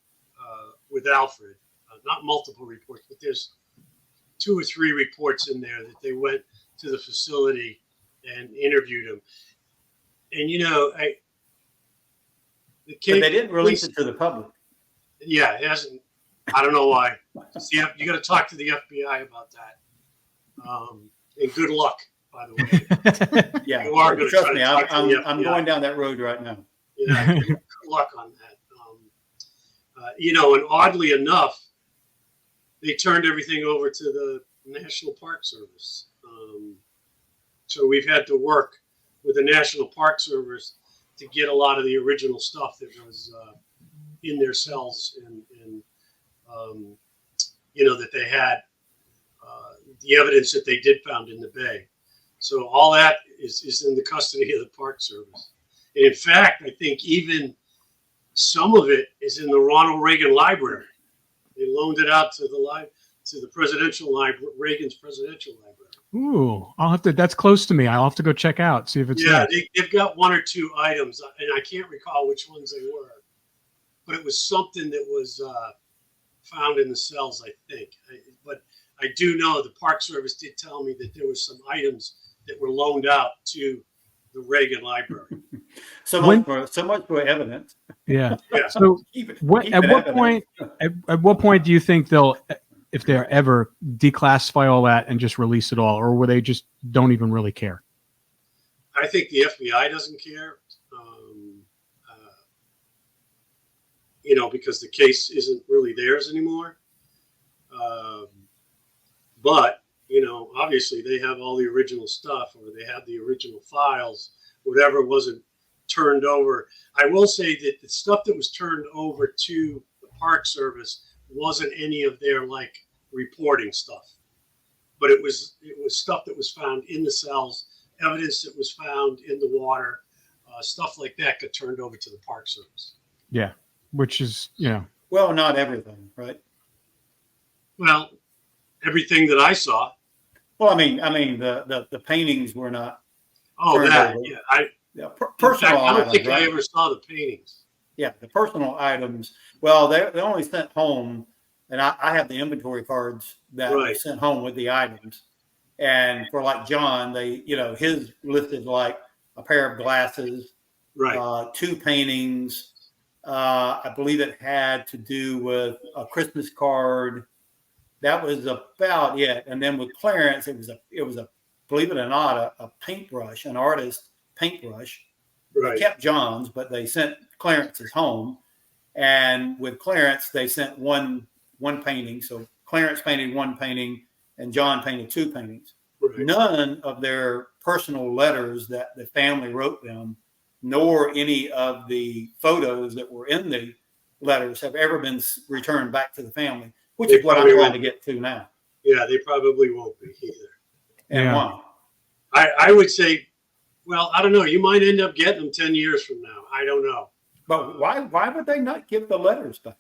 with Alfred. Not multiple reports, but there's 2 or 3 reports in there that they went to the facility and interviewed him. And but they didn't release it to the public. Yeah, it hasn't. I don't know why. See, you got to talk to the FBI about that. And good luck, by the way. Yeah, you are going to trust me. I'm going down that road right now. Yeah, good luck on that. And oddly enough, they turned everything over to the National Park Service. So we've had to work with the National Park Service to get a lot of the original stuff that was in their cells and that they had, the evidence that they did found in the bay. So all that is in the custody of the Park Service. And in fact, I think even some of it is in the Ronald Reagan Library. They loaned it out to the presidential library, Reagan's presidential library. Ooh, that's close to me. I'll have to go check out, see if it's there. They've got 1 or 2 items, and I can't recall which ones they were, but it was something that was found in the cells, I think. But I do know the Park Service did tell me that there were some items that were loaned out to the Reagan Library. so much for evidence. Yeah. So at what point do you think they'll, if they ever, declassify all that and just release it all, or will they just don't even really care? I think the FBI doesn't care, because the case isn't really theirs anymore. But obviously they have all the original stuff, or they have the original files, whatever wasn't turned over. I will say that the stuff that was turned over to the Park Service wasn't any of their reporting stuff, but it was stuff that was found in the cells, evidence that was found in the water, stuff like that got turned over to the Park Service. Yeah, which is well, not everything, right? Well, everything that I saw. Well, I mean, the paintings were not. Oh, that over. Yeah, personal. I don't think I ever saw the paintings. Yeah, the personal items. Well, they only sent home, and I have the inventory cards that were sent home with the items. And for John, they his listed a pair of glasses, 2 paintings. I believe it had to do with a Christmas card. That was about it. And then with Clarence, it was a believe it or not, a paintbrush, an artist paintbrush. They kept John's, but they sent Clarence's home. And with Clarence, they sent one painting. So Clarence painted 1 painting and John painted 2 paintings. None of their personal letters that the family wrote them, nor any of the photos that were in the letters have ever been returned back to the family, which is what I'm trying to get to now. Yeah, they probably won't be either. And why? I would say, well, I don't know. You might end up getting them 10 years from now. I don't know. But why would they not give the letters back?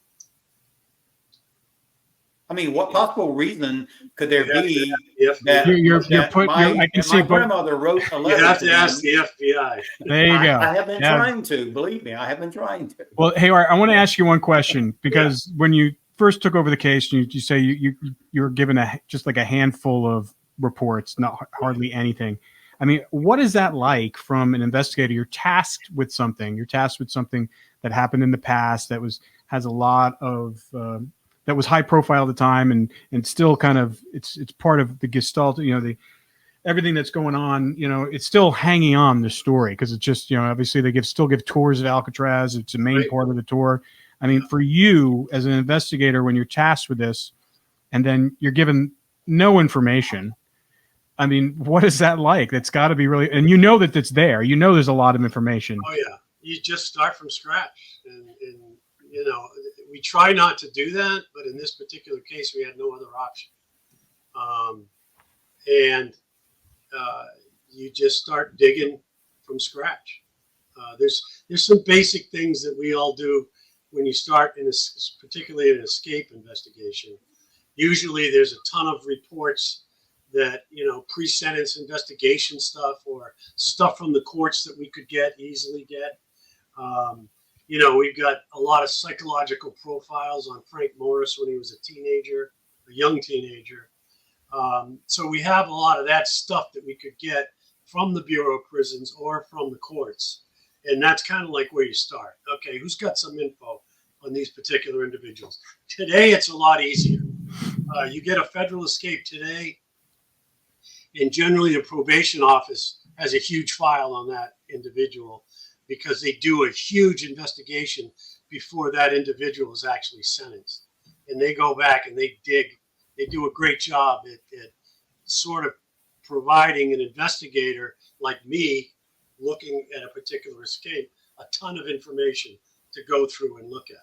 I mean, what possible reason could there be that my grandmother wrote a letter? You have to ask the FBI. There you go. I have been trying to. Believe me, I have been trying to. Well, hey, Art, I want to ask you one question, because when you first took over the case, you say you were given just a handful of reports, not hardly anything. I mean, what is that like from an investigator? You're tasked with something. You're tasked with something that happened in the past that has a lot of that was high profile at the time, and still kind of it's part of the gestalt. Everything that's going on. It's still hanging on the story, because it's just obviously they still give tours of Alcatraz. It's a main part of the tour. I mean, for you as an investigator, when you're tasked with this, and then you're given no information, I mean, what is that like? That's got to be really, and you know that it's there. You know, there's a lot of information. Oh yeah, you just start from scratch, and you know, we try not to do that, but in this particular case, we had no other option. You just start digging from scratch. There's some basic things that we all do when you start particularly in an escape investigation. Usually, there's a ton of reports that, you know, pre-sentence investigation stuff or stuff from the courts that we could easily get. You know, we've got a lot of psychological profiles on Frank Morris when he was a young teenager. So we have a lot of that stuff that we could get from the Bureau of Prisons or from the courts. And that's kind of like where you start. Okay, who's got some info on these particular individuals? Today, it's a lot easier. You get a federal escape today, and generally the probation office has a huge file on that individual because they do a huge investigation before that individual is actually sentenced. And they go back and they dig. They do a great job at sort of providing an investigator like me looking at a particular escape a ton of information to go through and look at.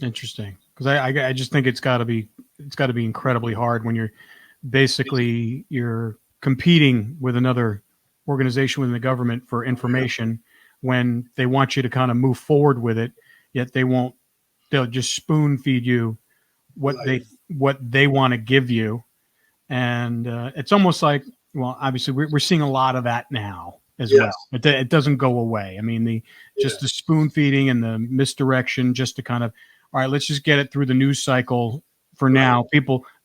Interesting, because I just think it's got to be incredibly hard when you're competing with another organization within the government for information when they want you to kind of move forward with it, yet they'll just spoon feed you what they want to give you. And it's almost like, well, obviously we're seeing a lot of that now as well. It doesn't go away. I mean, the spoon feeding and the misdirection just to kind of, all right, let's just get it through the news cycle for now.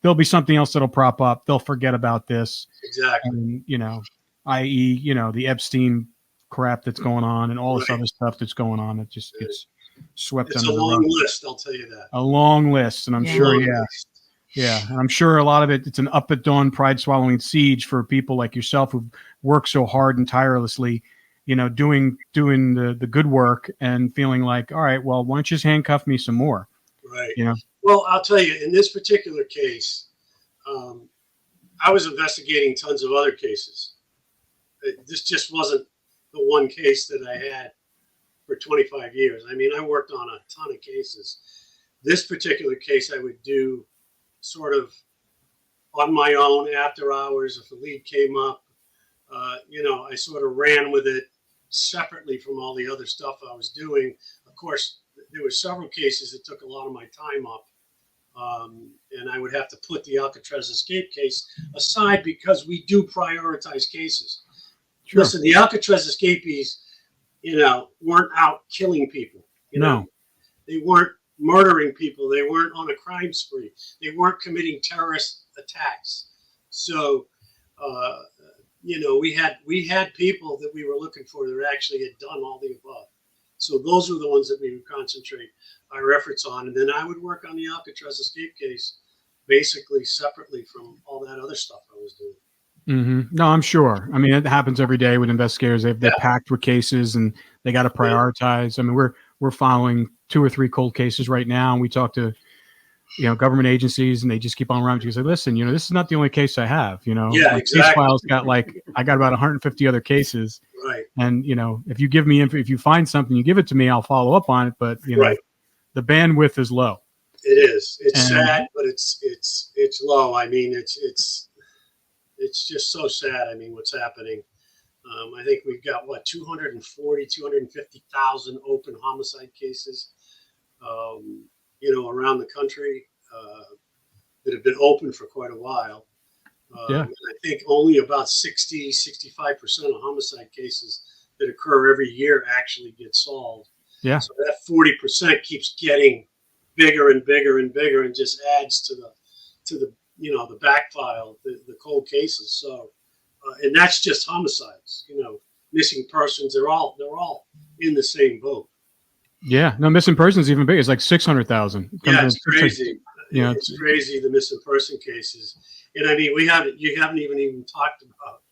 There'll be something else that'll prop up. They'll forget about this. Exactly. And, you know, i.e., you know, the Epstein crap that's going on and all this other stuff that's going on. It just gets swept under the rug. It's a long list, I'll tell you that. A long list. And I'm sure, yeah. And I'm sure a lot of it's an up at dawn, pride swallowing siege for people like yourself who work so hard and tirelessly, you know, doing the good work and feeling like, all right, well, why don't you just handcuff me some more? Right. You know? Well, I'll tell you, in this particular case, I was investigating tons of other cases. This just wasn't the one case that I had for 25 years. I mean, I worked on a ton of cases. This particular case I would do sort of on my own after hours. If a lead came up, you know, I sort of ran with it separately from all the other stuff I was doing. Of course, there were several cases that took a lot of my time up. And I would have to put the Alcatraz escape case aside because we do prioritize cases. Sure. Listen, the Alcatraz escapees, you know, weren't out killing people. You know, they weren't murdering people. They weren't on a crime spree. They weren't committing terrorist attacks. So, you know, we had people that we were looking for that actually had done all the above. So those were the ones that we would concentrate our efforts on. And then I would work on the Alcatraz escape case basically separately from all that other stuff I was doing. Mm-hmm. No, I'm sure. I mean, it happens every day with investigators. They're packed with cases and they got to prioritize. I mean, we're following 2 or 3 cold cases right now. And we talk to, you know, government agencies and they just keep on running because they say, listen, you know, this is not the only case I have, you know, my case files got I got about 150 other cases. Right. And, you know, if you give me if you find something, you give it to me, I'll follow up on it. But, you know, the bandwidth is low. It is. It's sad, but it's low. I mean, it's just so sad. I mean, what's happening. I think we've got 250,000 open homicide cases, you know, around the country that have been open for quite a while. I think only about 65% of homicide cases that occur every year actually get solved. Yeah. So that 40% keeps getting bigger and bigger and bigger, and just adds to the you know, the back file, the cold cases. So, and that's just homicides. You know, missing persons. They're all in the same boat. Yeah. No, missing persons even bigger. It's like 600,000. Yeah, it's crazy. Yeah, it's crazy, the missing person cases. And I mean, you haven't even talked about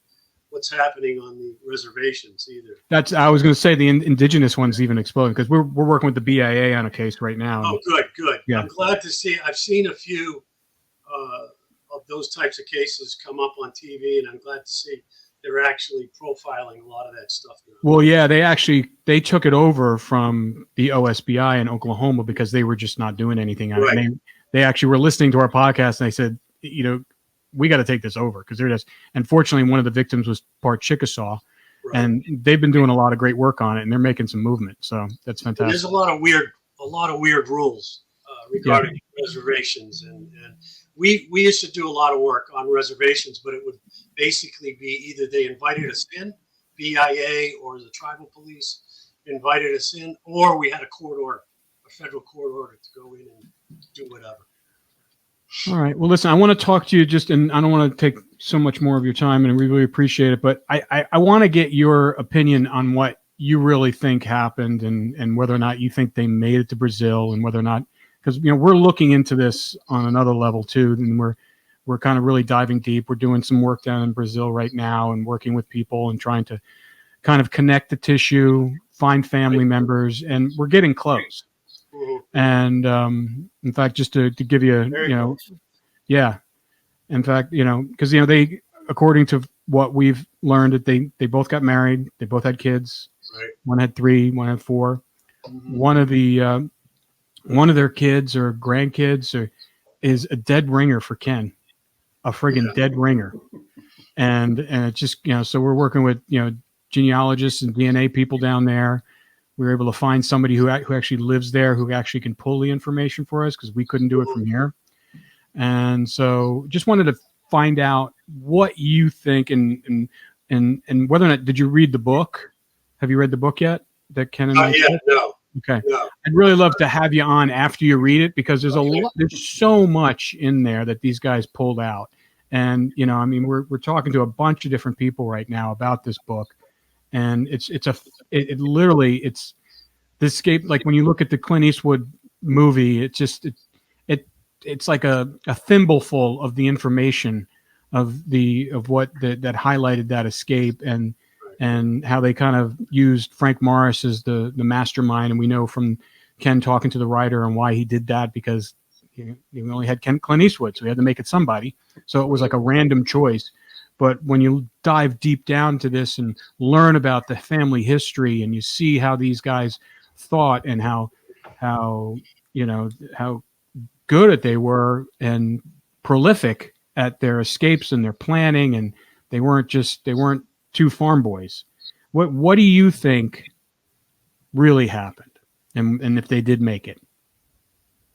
what's happening on the reservations either. I was going to say the indigenous ones even exploding, because we're working with the BIA on a case right now. Oh, good. Yeah. I'm glad to see. I've seen a few of those types of cases come up on TV, and I'm glad to see they're actually profiling a lot of that stuff now. Well, yeah, they took it over from the OSBI in Oklahoma because they were just not doing anything on it. Right. And they actually were listening to our podcast, and they said, we got to take this over, because they're just. Unfortunately, one of the victims was part Chickasaw, Right. and they've been doing a lot of great work on it, and they're making some movement. So that's fantastic. And there's a lot of weird rules regarding reservations, and we used to do a lot of work on reservations, but it would basically be either they invited us in, BIA or the tribal police invited us in, or we had a court order, a federal court order to go in and do whatever. All right. Well, listen, I want to talk to you and I don't want to take so much more of your time, and we really appreciate it, but I want to get your opinion on what you really think happened, and whether or not you think they made it to Brazil, and whether or not, because we're looking into this on another level too, and we're kind of really diving deep. We're doing some work down in Brazil right now, and working with people and trying to kind of connect the tissue, find family members, and we're getting close. And in fact, just to give you, yeah, in fact, because they, according to what we've learned, that they both got married, they both had kids. Right. One had 3, one had 4. Mm-hmm. One of their kids or grandkids is a dead ringer for Ken, a friggin' dead ringer, and it's just so we're working with genealogists and DNA people down there. We were able to find somebody who actually lives there, who actually can pull the information for us, because we couldn't do it from here. And so just wanted to find out what you think, and whether or not, did you read the book? Have you read the book yet? That Ken and I Yeah, no. Okay. No. I'd really love to have you on after you read it, because there's so much in there that these guys pulled out. And, we're talking to a bunch of different people right now about this book. And it's literally the escape. Like when you look at the Clint Eastwood movie, it's like a thimbleful of the information of what that highlighted that escape, and how they kind of used Frank Morris as the mastermind. And we know from Ken talking to the writer and why he did that, because we only had Clint Eastwood, so we had to make it somebody. So it was like a random choice. But when you dive deep down to this and learn about the family history, and you see how these guys thought, and how good at they were and prolific at their escapes and their planning, and they weren't 2 farm boys. What do you think really happened, and if they did make it?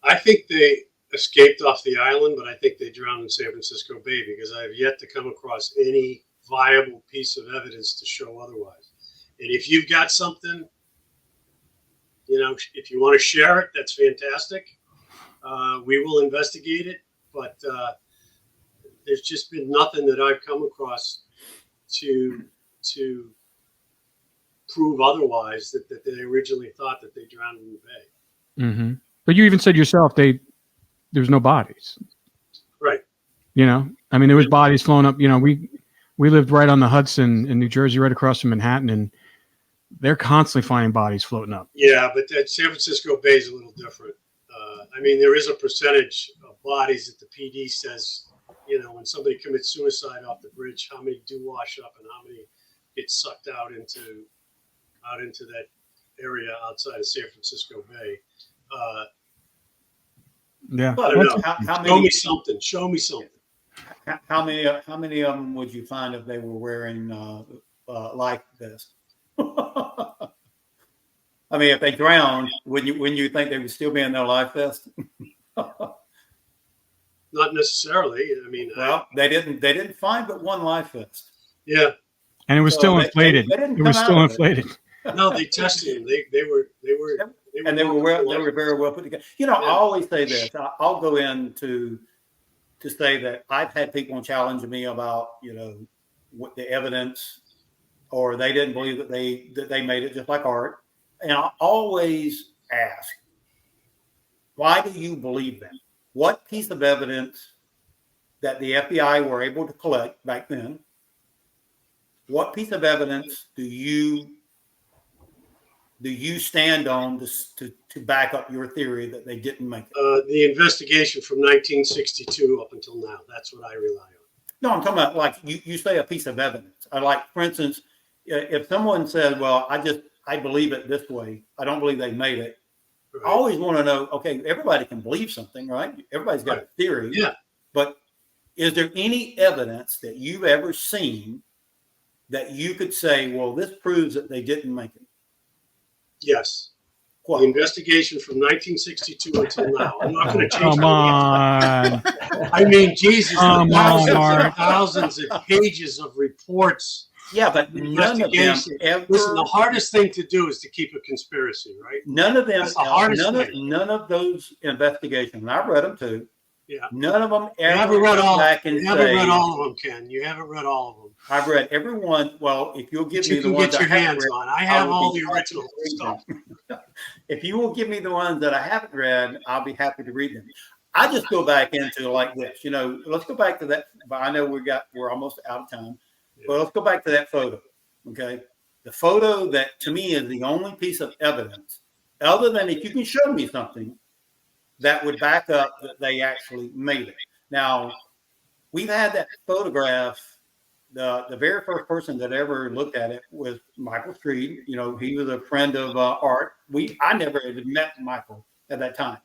I think they escaped off the island, but I think they drowned in San Francisco Bay, because I have yet to come across any viable piece of evidence to show otherwise. And if you've got something, if you want to share it, that's fantastic. We will investigate it, but there's just been nothing that I've come across to prove otherwise, that they originally thought that they drowned in the bay. Mm-hmm. But you even said yourself there's no bodies. Right. There was bodies flown up. We lived right on the Hudson in New Jersey, right across from Manhattan, and they're constantly finding bodies floating up. Yeah, but that San Francisco Bay is a little different. There is a percentage of bodies that the PD says, when somebody commits suicide off the bridge, how many do wash up and how many get sucked out into that area outside of San Francisco Bay. Yeah. I don't know. Show me something. How many of them would you find if they were wearing life vests? If they drowned, wouldn't you think they would still be in their life vest? Not necessarily. They didn't find but one life vest. Yeah. And it was still inflated. It was still inflated. No, they tested them. They were very well put together. I always say this. I'll go into to say that I've had people challenge me about what the evidence, or they didn't believe that they made it, just like Art. And I always ask, why do you believe that? What piece of evidence that the FBI were able to collect back then what piece of evidence do you stand on to back up your theory that they didn't make it? The investigation from 1962 up until now. That's what I rely on. No, I'm talking about like you say a piece of evidence. I like, for instance, if someone says, well, I believe it this way, I don't believe they made it. Right. I always want to know, okay, everybody can believe something, right? Everybody's got a theory. Yeah. But is there any evidence that you've ever seen that you could say, well, this proves that they didn't make it? Yes. What? The investigation from 1962 until now. I'm not going to change. Come on. I mean, Jesus, Come thousands on. and thousands of pages of reports. Yeah, but none of them ever. Listen, the hardest thing to do is to keep a conspiracy, right? None of them. That's the hardest thing. None of those investigations. And I've read them too. Yeah. None of them You ever haven't read all. back and You haven't say, read all of them, Ken. You haven't read all of them. I've read every one. Well, if you'll give But me you the can ones get your I haven't hands read, on. I have will all be the happy original to read stuff. them. If you will give me the ones that I haven't read, I'll be happy to read them. I just go back into like this. You know, let's go back to that. But I know we're almost out of time. But let's go back to that photo. Okay. The photo that to me is the only piece of evidence, other than if you can show me something that would back up that they actually made it. Now, we've had that photograph. The very first person that ever looked at it was Michael Street. You know, he was a friend of Art. I never had met Michael at that time.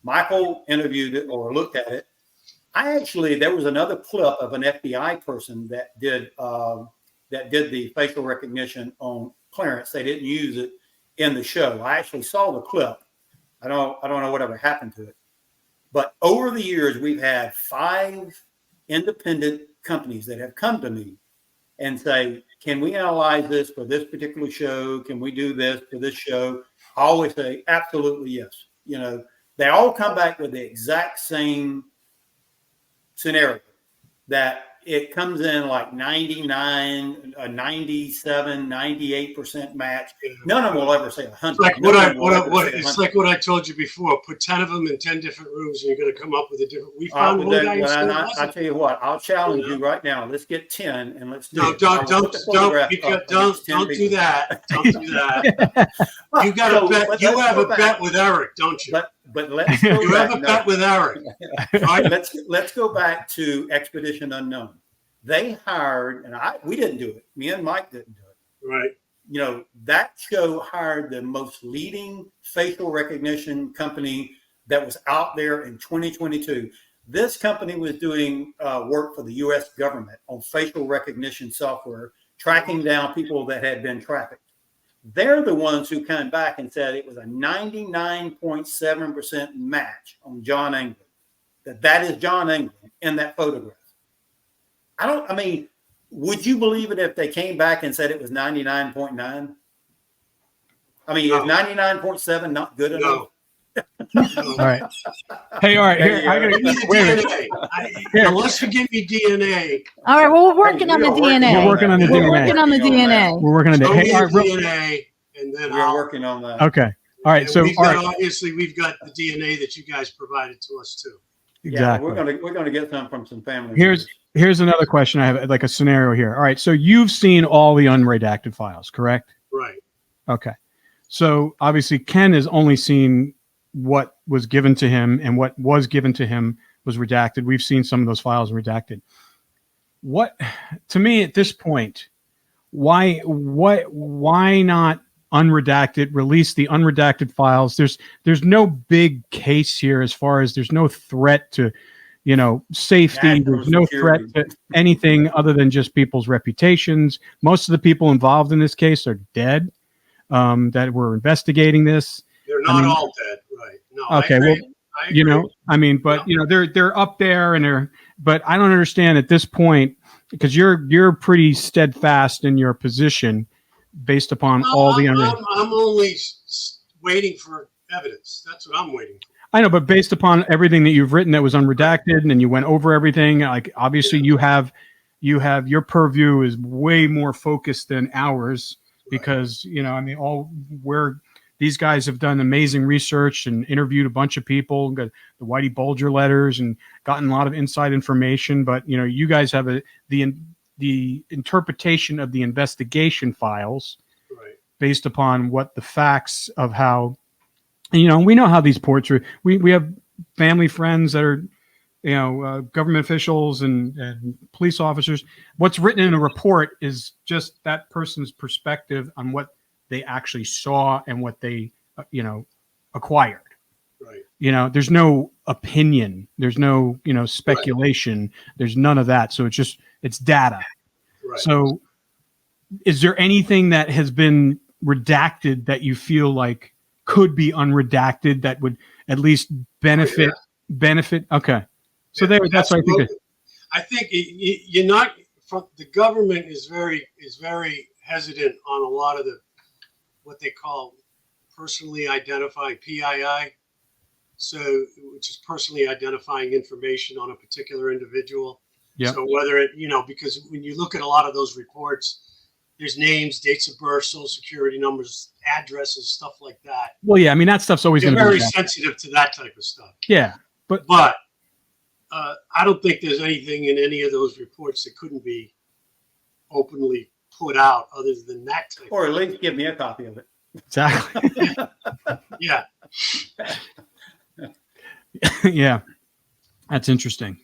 Michael interviewed it or looked at it. There was another clip of an FBI person that did the facial recognition on Clarence. They didn't use it in the show. I actually saw the clip. I don't know whatever happened to it. But over the years, we've had 5 independent companies that have come to me and say, can we analyze this for this particular show? Can we do this for this show? I always say, absolutely yes. You know, they all come back with the exact same scenario, that it comes in like 99, 97, 98% match. None of them will ever say 100. It's like what I told you before. Put 10 of them in 10 different rooms, and you're going to come up with a different. We found one guy. I tell you what, I'll challenge you right now. Let's get 10 and let's do it. Don't do that. Don't do that. You got a bet. You have a bet with Eric, don't you? But let's go you have a bet with Eric. Right? Let's go back to Expedition Unknown. They hired, and we didn't do it. Me and Mike didn't do it. Right. You know, that show hired the most leading facial recognition company that was out there in 2022. This company was doing work for the U.S. government on facial recognition software, tracking down people that had been trafficked. They're the ones who came back and said it was a 99.7% match on John Anglin. That is John Anglin in that photograph. Would you believe it if they came back and said it was 99.9? I mean, is 99.7 not good enough? All right. Hey, all right. Here, I gotta DNA. Unless you give me DNA. All right. Well, we're working on the DNA. We're working on the DNA. We're working on the DNA. We're working on the DNA, and then we're working on that. Okay. All right. So obviously we've got the DNA that you guys provided to us too. Exactly. Yeah, we're gonna get some from some family. Here's another question. I have like a scenario here. All right. So you've seen all the unredacted files, correct? Right. Okay. So obviously Ken has only seen what was given to him, and what was given to him was redacted. We've seen some of those files redacted. What, to me at this point, why not unredacted, release the unredacted files? There's no big case here as far as there's no threat to, safety. There's no threat to anything other than just people's reputations. Most of the people involved in this case are dead, that were investigating this. They're not all dead, right? No. Okay, I agree. But they're up there, but I don't understand at this point, because you're pretty steadfast in your position based upon all the. I'm only waiting for evidence. That's what I'm waiting for. I know, but based upon everything that you've written that was unredacted, and you went over everything, like obviously you have your purview is way more focused than ours, because these guys have done amazing research and interviewed a bunch of people, got the Whitey Bulger letters, and gotten a lot of inside information. But you guys have the the interpretation of the investigation files Right. based upon what the facts of how, you know, we know how these ports are. We have family friends that are, you know, government officials and police officers. What's written in a report is just that person's perspective on what they actually saw and what they, you know, acquired. Right. You know, there's no opinion. There's no, you know, speculation. Right. There's none of that. So it's data. Right. So is there anything that has been redacted that you feel like could be unredacted that would at least benefit? Okay. So that's what I think. I think you're not. The government is very hesitant on a lot of what they call personally identifying PII. So, which is personally identifying information on a particular individual. Yeah. So whether it, you know, because when you look at a lot of those reports, there's names, dates of birth, social security numbers, addresses, stuff like that. Well, yeah, I mean that stuff's always They're going to be very sensitive to that type of stuff. Yeah, but I don't think there's anything in any of those reports that couldn't be openly put out, other than that type. Or at least give me a copy of it. Exactly. Yeah. Yeah, that's interesting.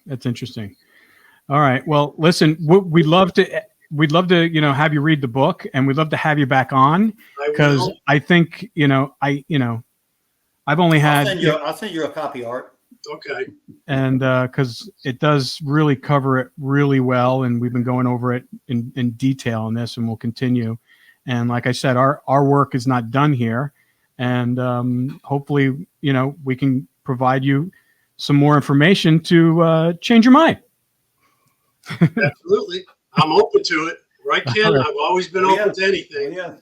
All right. Well, listen, we'd love to, you know, have you read the book, and we'd love to have you back on, because I think, you know, I've only had. I'll send you a copy, Art. Okay. And because it does really cover it really well, and we've been going over it in detail on this, and we'll continue. And like I said, our work is not done here, and hopefully, you know, we can provide you some more information to change your mind. Absolutely. I'm open to it. Right, Ken? I've always been open to anything. Yeah.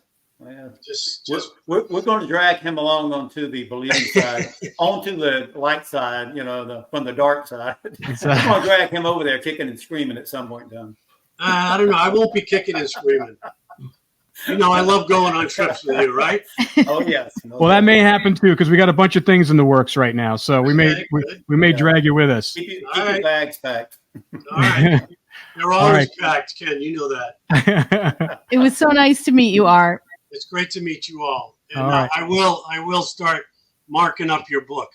Just we're going to drag him along onto the believing side, onto the light side, you know, from the dark side. Exactly. We're going to drag him over there kicking and screaming at some point in time. I don't know. I won't be kicking and screaming. You know, I love going on trips with you, right? Oh, yes. Well, that may happen too, because we got a bunch of things in the works right now. So we may drag you with us. Keep your bags packed. All right. You're always packed, Ken. You know that. It was so nice to meet you, Art. It's great to meet you all. And right. I will start marking up your book.